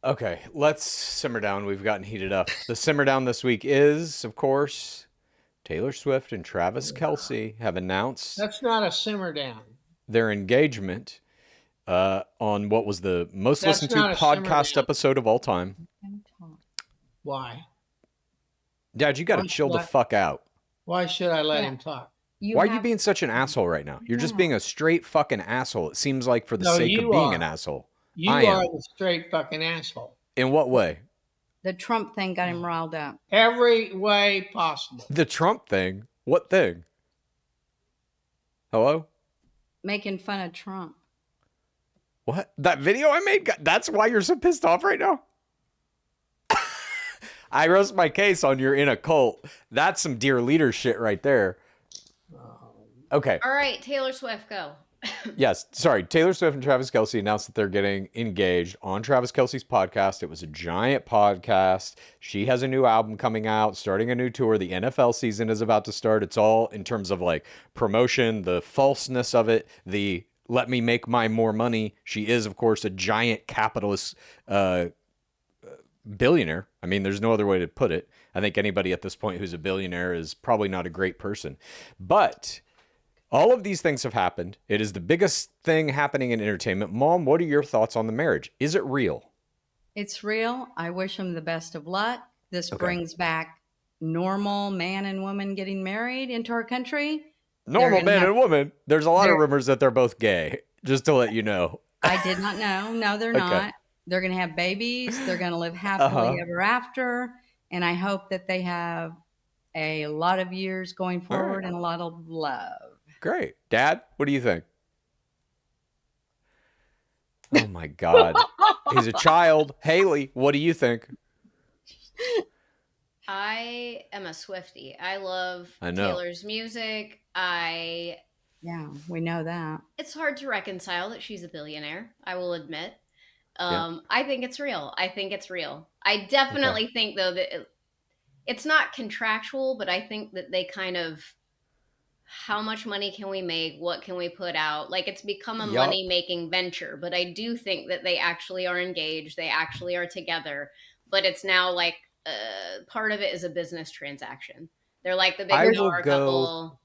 Okay, let's simmer down. We've gotten heated up. The simmer down this week is, of course, Taylor Swift and Travis Kelce have announced That's not a simmer down. their engagement on what was the most That's listened to not a simmer podcast down. episode of all time. Why? Dad, you got to chill the fuck out. Why should I let him talk? Why are you being such an asshole right now? You're just being a straight fucking asshole. It seems like for the sake of being an asshole. You are the straight fucking asshole. In what way? The Trump thing got him riled up. Every way possible. The Trump thing? What thing? Hello? Making fun of Trump. What? That video I made? That's why you're so pissed off right now? I rest my case on you're in a cult. That's some dear leader shit right there. Okay. All right, Taylor Swift, go. Yes, sorry. Taylor Swift and Travis Kelce announced that they're getting engaged on Travis Kelce's podcast. It was a giant podcast. She has a new album coming out, starting a new tour. The NFL season is about to start. It's all in terms of like promotion, the falseness of it, the let me make my more money. She is, of course, a giant capitalist billionaire. I mean, there's no other way to put it. I think anybody at this point who's a billionaire is probably not a great person. But all of these things have happened. It is the biggest thing happening in entertainment. Mom, what are your thoughts on the marriage? Is it real? It's real. I wish them the best of luck. This brings back normal man and woman getting married into our country. Normal man and woman. There's a lot of rumors that they're both gay, just to let you know. I did not know. No, they're not. They're going to have babies. They're going to live happily ever after. And I hope that they have a lot of years going forward and a lot of love. Great. Dad, what do you think? Oh my God. He's a child. Haley, what do you think? I am a Swiftie. I love Taylor's music. Yeah, we know that. It's hard to reconcile that she's a billionaire, I will admit. I think it's real. I definitely think, though, that it's not contractual, but I think that they kind of, how much money can we make? What can we put out? Like, it's become a money-making venture, but I do think that they actually are engaged. They actually are together, but it's now like part of it is a business transaction. They're like the big power couple.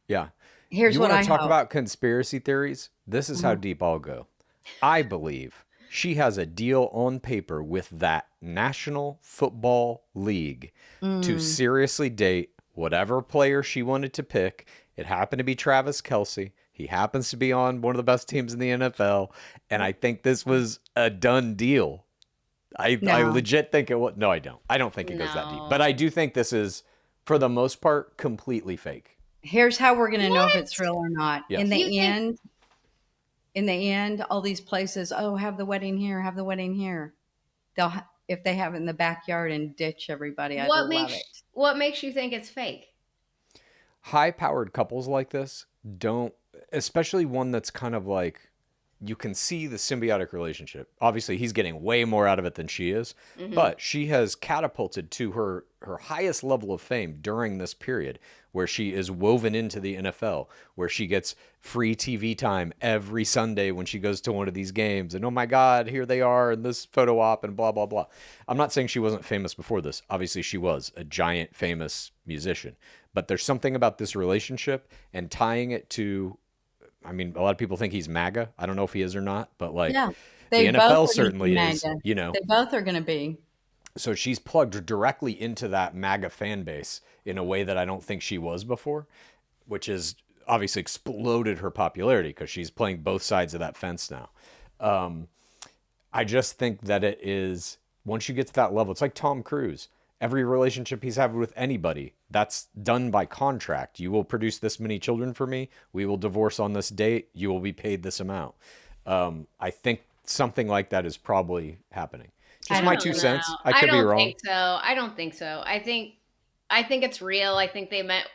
Yeah. Here's what I want to talk about conspiracy theories? This is how deep I'll go. I believe she has a deal on paper with that National Football League to seriously date whatever player she wanted to pick. It happened to be Travis Kelce. He happens to be on one of the best teams in the NFL. And I think this was a done deal. I legit think it was. No, I don't. I don't think it goes that deep. But I do think this is, for the most part, completely fake. Here's how we're going to know if it's real or not. Yes. In the end, all these places, have the wedding here, have the wedding here. They'll, if they have it in the backyard and ditch everybody, I love it. What makes you think it's fake? High-powered couples like this don't, especially one that's kind of like, you can see the symbiotic relationship. Obviously, he's getting way more out of it than she is, but she has catapulted to her highest level of fame during this period where she is woven into the NFL, where she gets free TV time every Sunday when she goes to one of these games. And oh my God, here they are in this photo op and blah, blah, blah. I'm not saying she wasn't famous before this. Obviously, she was a giant famous musician. But there's something about this relationship and tying it to, I mean, a lot of people think he's MAGA. I don't know if he is or not, but like the NFL certainly is, you know. They both are going to be. So she's plugged directly into that MAGA fan base in a way that I don't think she was before, which is obviously exploded her popularity because she's playing both sides of that fence now. I just think that it is, once you get to that level, it's like Tom Cruise. Every relationship he's having with anybody, that's done by contract. You will produce this many children for me. We will divorce on this date. You will be paid this amount. I think something like that is probably happening. Just my 2 cents. I could be wrong. I don't think so. I think it's real. I think they meant,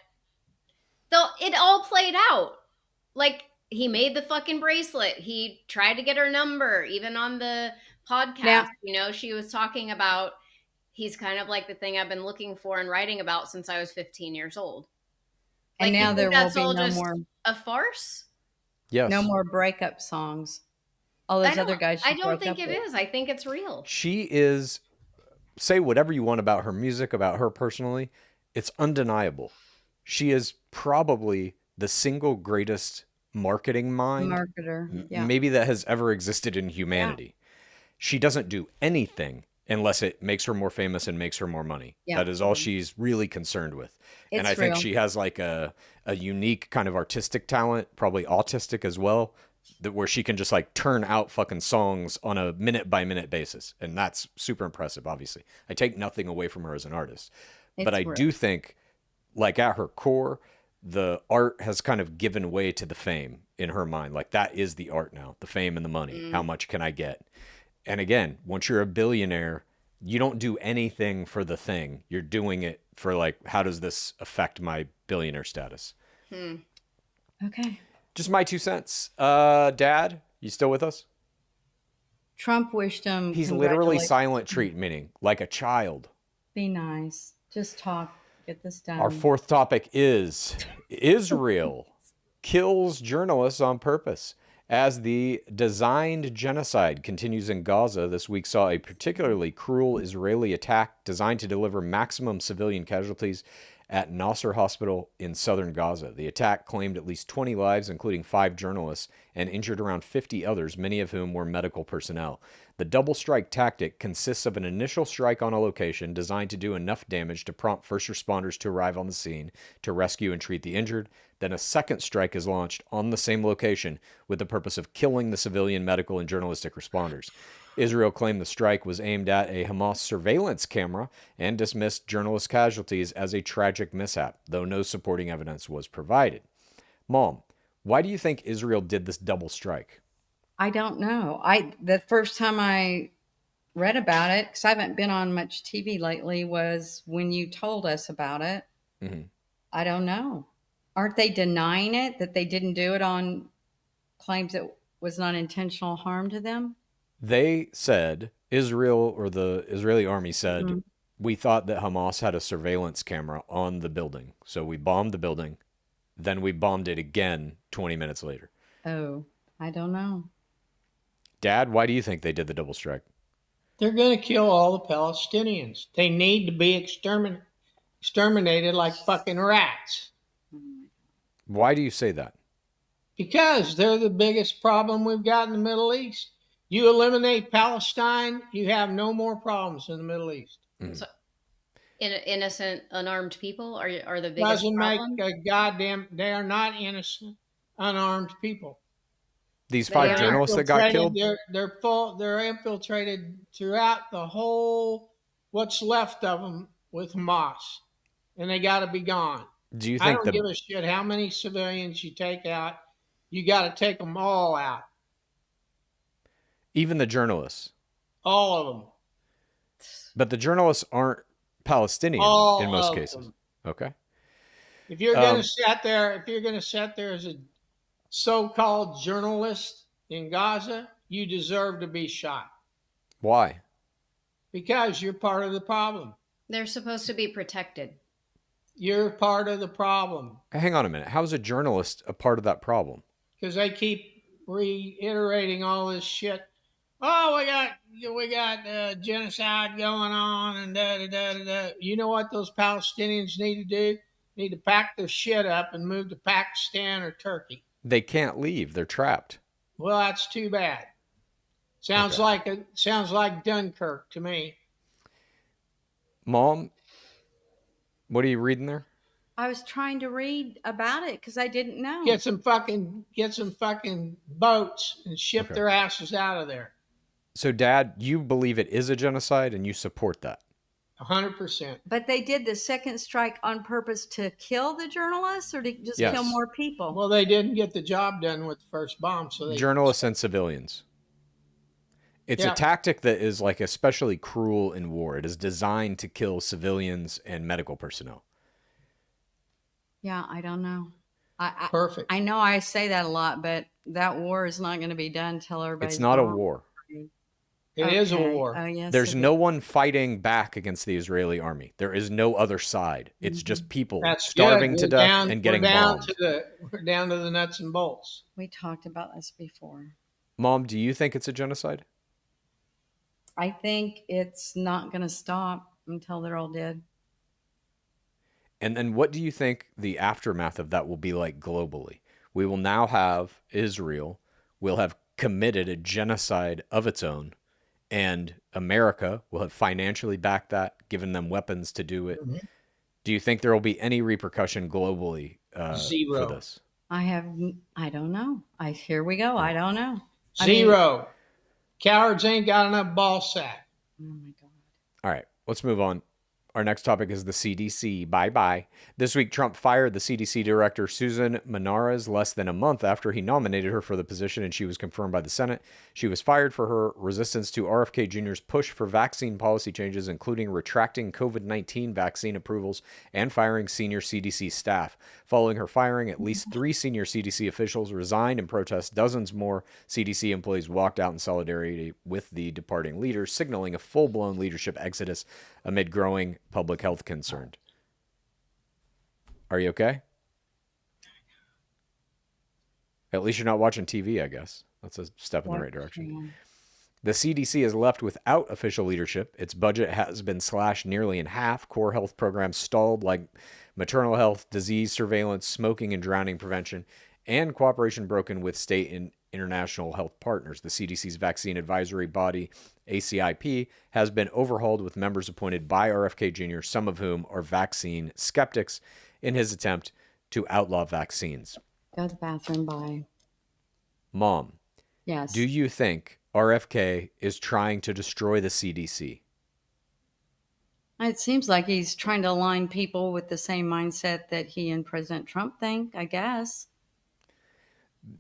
though, it all played out. Like, he made the fucking bracelet. He tried to get her number, even on the podcast. Yeah. She was talking about, he's kind of like the thing I've been looking for and writing about since I was 15 years old. And now there will be no more. A farce? Yes. No more breakup songs. All those other guys. I don't think it is. I think it's real. She is, say whatever you want about her music, about her personally, it's undeniable. She is probably the single greatest marketing mind, marketer, maybe that has ever existed in humanity. Yeah. She doesn't do anything unless it makes her more famous and makes her more money. Yeah. That is all she's really concerned with. And I think real. she has like a unique kind of artistic talent, probably autistic as well, that where she can just like turn out fucking songs on a minute by minute basis. And that's super impressive, obviously. I take nothing away from her as an artist. But I real. do think, like at her core, the art has kind of given way to the fame in her mind. Like that is the art now, the fame and the money. How much can I get? And again, once you're a billionaire, you don't do anything for the thing. You're doing it for like, how does this affect my billionaire status? Okay. Just my 2 cents. Dad, you still with us? Trump wished him. He's literally congratulations. silent treatmenting like a child. Be nice. Just talk. Get this done. Our fourth topic is Israel kills journalists on purpose. As the designed genocide continues in Gaza, this week saw a particularly cruel Israeli attack designed to deliver maximum civilian casualties at Nasser Hospital in southern Gaza. The attack claimed at least 20 lives, including 5 journalists, and injured around 50 others, many of whom were medical personnel. The double strike tactic consists of an initial strike on a location designed to do enough damage to prompt first responders to arrive on the scene to rescue and treat the injured. Then a second strike is launched on the same location with the purpose of killing the civilian, medical, and journalistic responders. Israel claimed the strike was aimed at a Hamas surveillance camera and dismissed journalist casualties as a tragic mishap, though no supporting evidence was provided. Mom, why do you think Israel did this double strike? I don't know. The first time I read about it, because I haven't been on much TV lately, was when you told us about it. I don't know. Aren't they denying it, that they didn't do it on claims that was not intentional harm to them? They said, Israel or the Israeli army said, we thought that Hamas had a surveillance camera on the building. So we bombed the building. Then we bombed it again 20 minutes later. Oh, I don't know. Dad, why do you think they did the double strike? They're going to kill all the Palestinians. They need to be exterminated like fucking rats. Why do you say that? Because they're the biggest problem we've got in the Middle East. You eliminate Palestine, you have no more problems in the Middle East. So, innocent, unarmed people are the biggest Doesn't problem? make a goddamn. They are not innocent, unarmed people. These They 5 are journalists that got killed? They're full. They're infiltrated throughout the whole. What's left of them with Hamas, and they got to be gone. Do you I think don't give a shit how many civilians you take out. You got to take them all out. even the journalists? All of them. But the journalists aren't Palestinian All in most of cases. them. Okay. If you're going to sit there as a so-called journalist in Gaza, you deserve to be shot Why? because you're part of the problem. They're supposed to be protected. You're part of the problem Hang on a minute. How is a journalist a part of that problem? because they keep reiterating all this shit. Oh, we got genocide going on and da da da da da. You know what those Palestinians need to do? Need to pack their shit up and move to Pakistan or Turkey. They can't leave. They're trapped. Well, that's too bad. Sounds Okay. like Dunkirk to me. Mom, what are you reading there? I was trying to read about it because I didn't know. Get some fucking boats and ship Okay. their asses out of there. So, Dad, you believe it is a genocide and you support that? 100%. But they did the second strike on purpose to kill the journalists or to just Yes. kill more people? Well, they didn't get the job done with the first bomb, so they Journalists and civilians. It's Yeah. a tactic that is like especially cruel in war. It is designed to kill civilians and medical personnel. Yeah, I don't know. perfect. I know I say that a lot, but that war is not going to be done until everybody's It's not a gone. war. It is a Okay. war. Oh, yes, There's it no is. one fighting back against the Israeli army. There is no other side. It's just people That's starving good. to We're death down- and getting we're down bombed. we're down to the nuts and bolts. We talked about this before. Mom, do you think it's a genocide? I think it's not going to stop until they're all dead. And then what do you think the aftermath of that will be like globally? We will now have Israel will have committed a genocide of its own, and America will have financially backed that, given them weapons to do it. Mhm. Do you think there will be any repercussion globally for Zero. this? I don't know. Here we go. I don't know. Zero. Cowards ain't got enough ball sack. Oh my God. All right, let's move on. Our next topic is the CDC. Bye-bye. This week, Trump fired the CDC director, Susan Menarez, less than a month after he nominated her for the position, and she was confirmed by the Senate. She was fired for her resistance to RFK Jr.'s push for vaccine policy changes, including retracting COVID-19 vaccine approvals and firing senior CDC staff. Following her firing, at least 3 senior CDC officials resigned in protest. Dozens more CDC employees walked out in solidarity with the departing leaders, signaling a full-blown leadership exodus amid growing public health concerns. Are you okay? At least you're not watching TV, I guess. That's a step in the right direction. The CDC is left without official leadership. Its budget has been slashed nearly in half. Core health programs stalled, like maternal health, disease surveillance, smoking and drowning prevention, and cooperation broken with state and international health partners. The CDC's vaccine advisory body, ACIP, has been overhauled with members appointed by RFK Jr., some of whom are vaccine skeptics, in his attempt to outlaw vaccines. Go to the bathroom. Bye. Mom, Yes. do you think RFK is trying to destroy the CDC? It seems like he's trying to align people with the same mindset that he and President Trump think, I guess.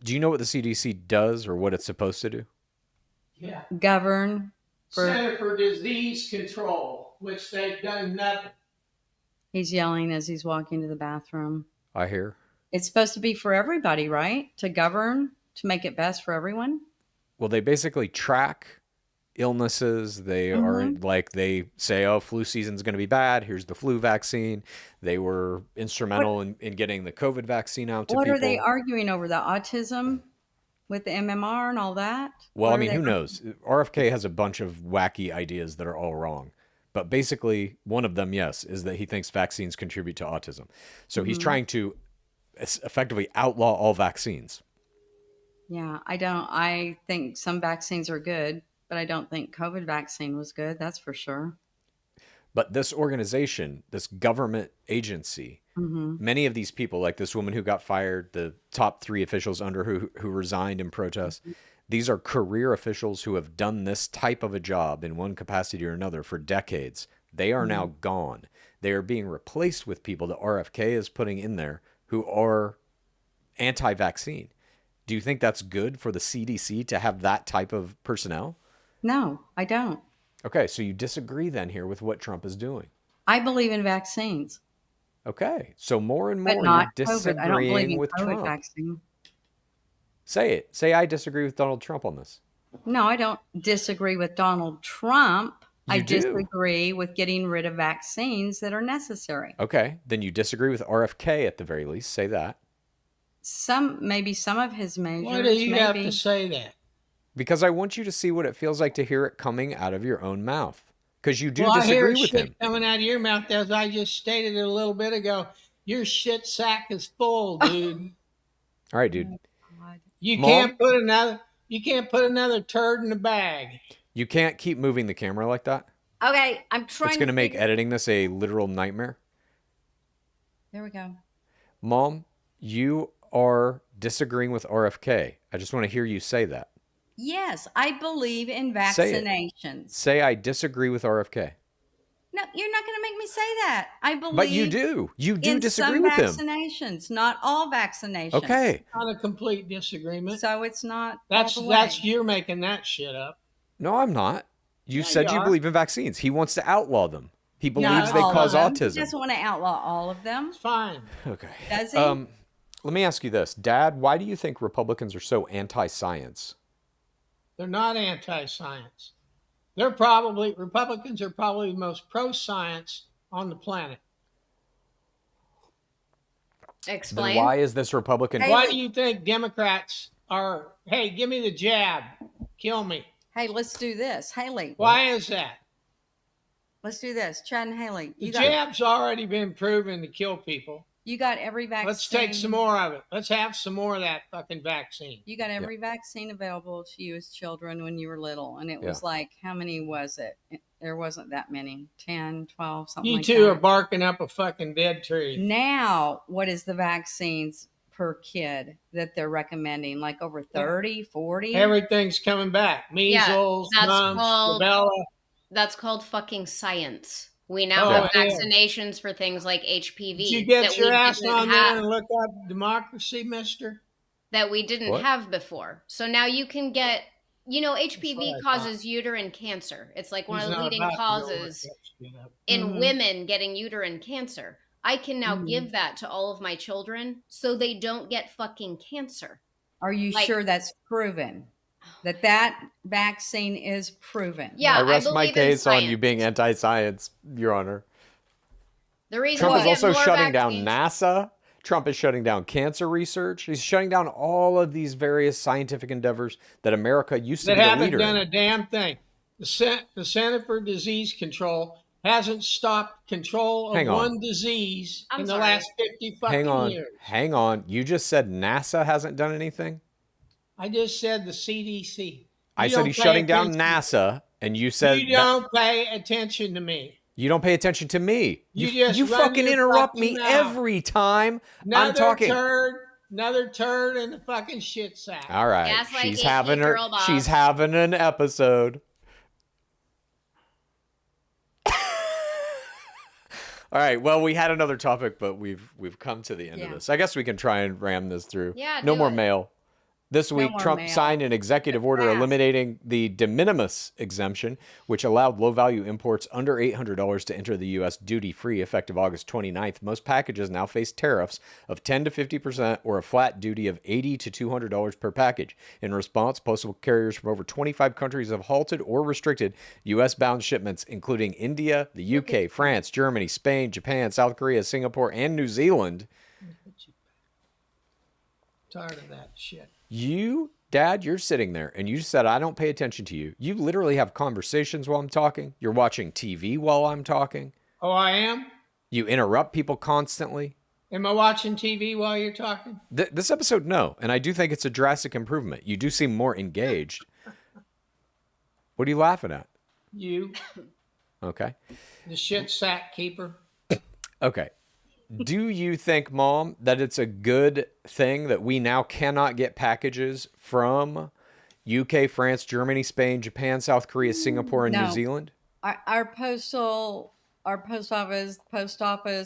Do you know what the CDC does or what it's supposed to do? Yeah. Govern. Center for Disease Control, which they've done nothing. He's yelling as he's walking to the bathroom. I hear. It's supposed to be for everybody, right? To govern, to make it best for everyone. Well, they basically track illnesses. They are like, they say, oh, flu season's going to be bad. Here's the flu vaccine. They were instrumental in getting the COVID vaccine out to people. What are they arguing over? The autism with the MMR and all that? Well, I mean, who knows? RFK has a bunch of wacky ideas that are all wrong. But basically, one of them, yes, is that he thinks vaccines contribute to autism. So he's trying to effectively outlaw all vaccines. Yeah, I think some vaccines are good, but I don't think COVID vaccine was good. That's for sure. But this organization, this government agency, many of these people, like this woman who got fired, the top 3 officials under who resigned in protest, these are career officials who have done this type of a job in one capacity or another for decades. They are now gone. They are being replaced with people that RFK is putting in there who are anti-vaccine. Do you think that's good for the CDC to have that type of personnel? No, I don't. Okay, so you disagree then here with what Trump is doing. I believe in vaccines. Okay, so more and But more not you're COVID. I don't believe disagreeing in with COVID Trump. vaccine. Say it. Say I disagree with Donald Trump on this. No, I don't disagree with Donald Trump. I You do. disagree with getting rid of vaccines that are necessary. Okay, then you disagree with RFK at the very least. Say that. Maybe some of his measures. Why do you have maybe. to say that? Because I want you to see what it feels like to hear it coming out of your own mouth. Because you do Well, I hear disagree with shit him. coming out of your mouth, as I just stated it a little bit ago. Your shit sack is full, dude. All right, dude. God. You Mom? can't put another turd in the bag. You can't keep moving the camera like that. Okay, I'm trying. It's going to make editing this a literal nightmare. There we go. Mom, you are disagreeing with RFK. I just want to hear you say that. Yes, I believe in Say it. vaccinations. Say I disagree with RFK. No, you're not going to make me say that. I believe. But you do. You do in disagree some with him. vaccinations, not all vaccinations. Okay. Not a complete disagreement. So it's not. That's all the way. you're making that shit up. No, I'm not. You Yeah, said you you are. believe in vaccines. He wants to outlaw them. He Not believes they all of cause them. He autism. doesn't want to outlaw all of them. It's fine. Okay. Does he? Let me ask you this. Dad, why do you think Republicans are so anti-science? They're not anti-science. Republicans are probably the most pro-science on the planet. Explain. Then why is this Republican? Hey, Why do you think Democrats are, hey, give me the jab, kill me? Hey, let's do this. Haley, Why is that? let's do this. Chad and Haley, The you got jab's already been proven to kill people. You got every vaccine. Let's take some more of it. Let's have some more of that fucking vaccine. You got every vaccine available to you as children when you were little. And it was like, how many was it? There wasn't that many. 10, 12, something like that. You two are barking up a fucking dead tree. Now, what is the vaccines per kid that they're recommending? Like over 30, 40? Everything's coming back. Measles, mumps, rubella. That's called fucking science. We now have vaccinations for things like HPV. Did you get your ass on there and look up democracy, mister? That we didn't have before. So now you can get, HPV causes uterine cancer. It's like one of the leading causes in women getting uterine cancer. I can now give that to all of my children so they don't get fucking cancer. Are you sure that's proven? That vaccine is proven. Yeah, I rest my case on you being anti-science, Your Honor. The reason Trump is also shutting down NASA. Trump is shutting down cancer research. He's shutting down all of these various scientific endeavors that America used to be the leader in. That haven't done a damn thing. The Center for Disease Control hasn't stopped control of one disease in the last 50 fucking years. Hang on. You just said NASA hasn't done anything? I just said the CDC. I said he's shutting down NASA, and you said you don't pay attention to me. You don't pay attention to me. You fucking interrupt me every time I'm talking. Another turd in the fucking shit sack. All right, she's having an episode. All right. Well, we had another topic, but we've come to the end of this. I guess we can try and ram this through. Yeah. No more mail. This week, Trump signed an executive order eliminating the de minimis exemption, which allowed low-value imports under $800 to enter the U.S. duty-free effective August 29th. Most packages now face tariffs of 10 to 50% or a flat duty of $80 to $200 per package. In response, postal carriers from over 25 countries have halted or restricted U.S.-bound shipments, including India, the U.K., France, Germany, Spain, Japan, South Korea, Singapore, and New Zealand. Tired of that shit. You, Dad, you're sitting there and you said, I don't pay attention to you. You literally have conversations while I'm talking. You're watching TV while I'm talking. Oh, I am? You interrupt people constantly. Am I watching TV while you're talking? This episode, no. And I do think it's a drastic improvement. You do seem more engaged. What are you laughing at? You. Okay. The shit sack keeper. Okay. Do you think, Mom, that it's a good thing that we now cannot get packages from UK, France, Germany, Spain, Japan, South Korea, Singapore, and New Zealand? Our post office,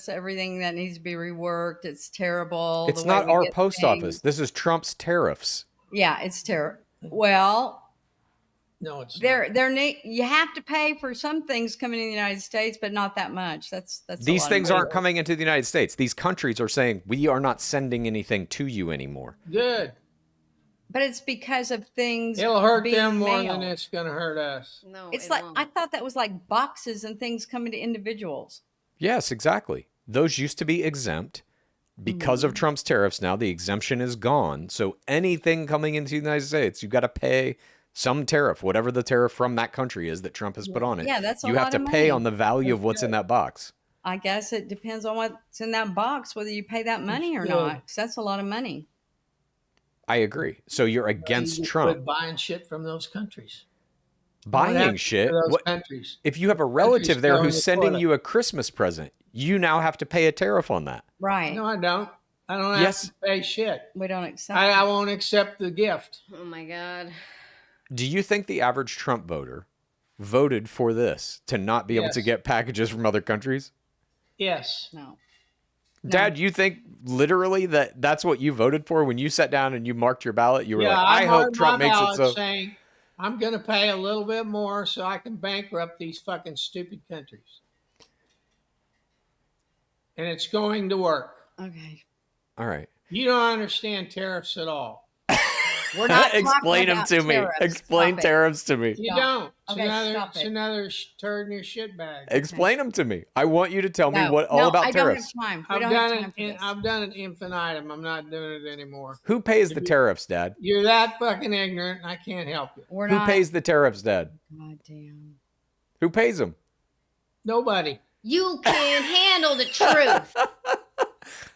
everything that needs to be reworked. It's terrible. It's not our post office. This is Trump's tariffs. Yeah, it's terrible. Well, no, it's you have to pay for some things coming in the United States, but not that much. That's these things aren't coming into the United States. These countries are saying we are not sending anything to you anymore. Good. But it's because of things. It'll hurt them more than it's going to hurt us. No, it's like won't. I thought that was like boxes and things coming to individuals. Yes, exactly. Those used to be exempt. Because of Trump's tariffs now, the exemption is gone. So anything coming into the United States, you've got to pay some tariff, whatever the tariff from that country is that Trump has put on it. Yeah, that's you have to pay on the value of what's in that box. I guess it depends on what's in that box, whether you pay that money or not. Because that's a lot of money. I agree. So you're against Trump. Quit buying shit from those countries. Buying shit? Those countries. If you have a relative there who's sending you a Christmas present, you now have to pay a tariff on that. Right. No, I don't. I don't have to pay shit. We don't accept I won't accept the gift. Oh, my God. Do you think the average Trump voter voted for this to not be able to get packages from other countries? Yes. No. Dad, you think literally that's what you voted for when you sat down and you marked your ballot? You were like, I hope Trump makes it so. Saying, I'm going to pay a little bit more so I can bankrupt these fucking stupid countries. And it's going to work. Okay. All right. You don't understand tariffs at all. We're not explain them to me. Explain tariffs to me. You don't. Okay, it's another turd in your shit bag. Explain them to me. I want you to tell me all about tariffs. I don't have time. I've done it infinitum. I'm not doing it anymore. Who pays the tariffs, Dad? You're that fucking ignorant. I can't help you. Who pays the tariffs, Dad? God damn. Who pays them? Nobody. You can't handle the truth.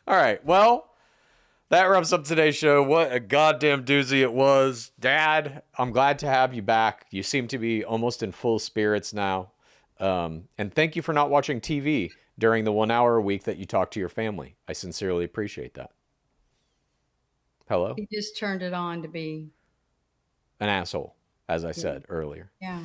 All right. Well, that wraps up today's show. What a goddamn doozy it was. Dad, I'm glad to have you back. You seem to be almost in full spirits now. And thank you for not watching TV during the 1 hour a week that you talk to your family. I sincerely appreciate that. Hello? He just turned it on to be An asshole, as I said earlier. Yeah.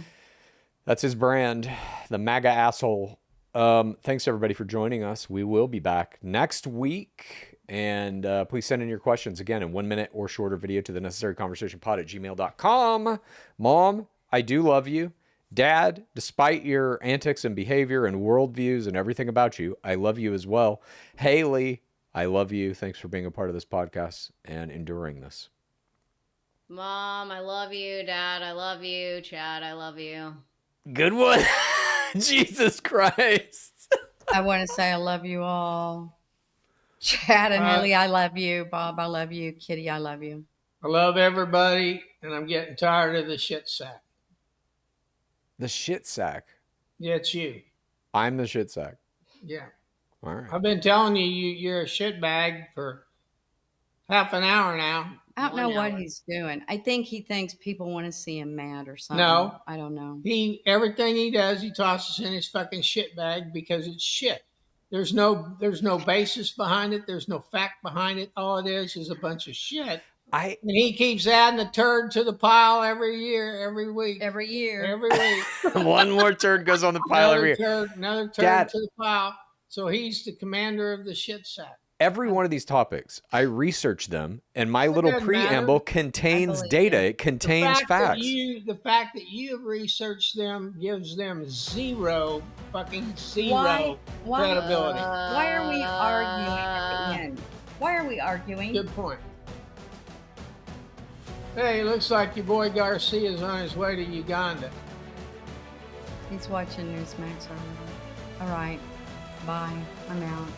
That's his brand, the MAGA asshole. Thanks everybody for joining us. We will be back next week. And please send in your questions again in 1 minute or shorter video to the necessaryconversationpod@gmail.com. Mom, I do love you. Dad, despite your antics and behavior and worldviews and everything about you, I love you as well. Haley, I love you. Thanks for being a part of this podcast and enduring this. Mom, I love you. Dad, I love you. Chad, I love you. Good one. Jesus Christ. I want to say I love you all. Chad and Haley, I love you. Bob, I love you. Kitty, I love you. I love everybody, and I'm getting tired of the shit sack. The shit sack. Yeah, it's you. I'm the shit sack. Yeah. All right. I've been telling you, you're a shit bag for half an hour now. I don't know what he's doing. I think he thinks people want to see him mad or something. No. I don't know. Everything he does, he tosses in his fucking shit bag because it's shit. There's no basis behind it. There's no fact behind it. All it is a bunch of shit. And he keeps adding a turd to the pile every year, every week. Every year. Every week. One more turd goes on the pile every year. Another turd Dad, to the pile. So he's the commander of the shit sack. Every one of these topics, I research them, and my little preamble contains data. It contains facts. The fact that you have researched them gives them zero credibility. Why are we arguing at the end? Why are we arguing? Good point. Hey, looks like your boy Garcia is on his way to Uganda. He's watching Newsmax already. All right. Bye. I'm out.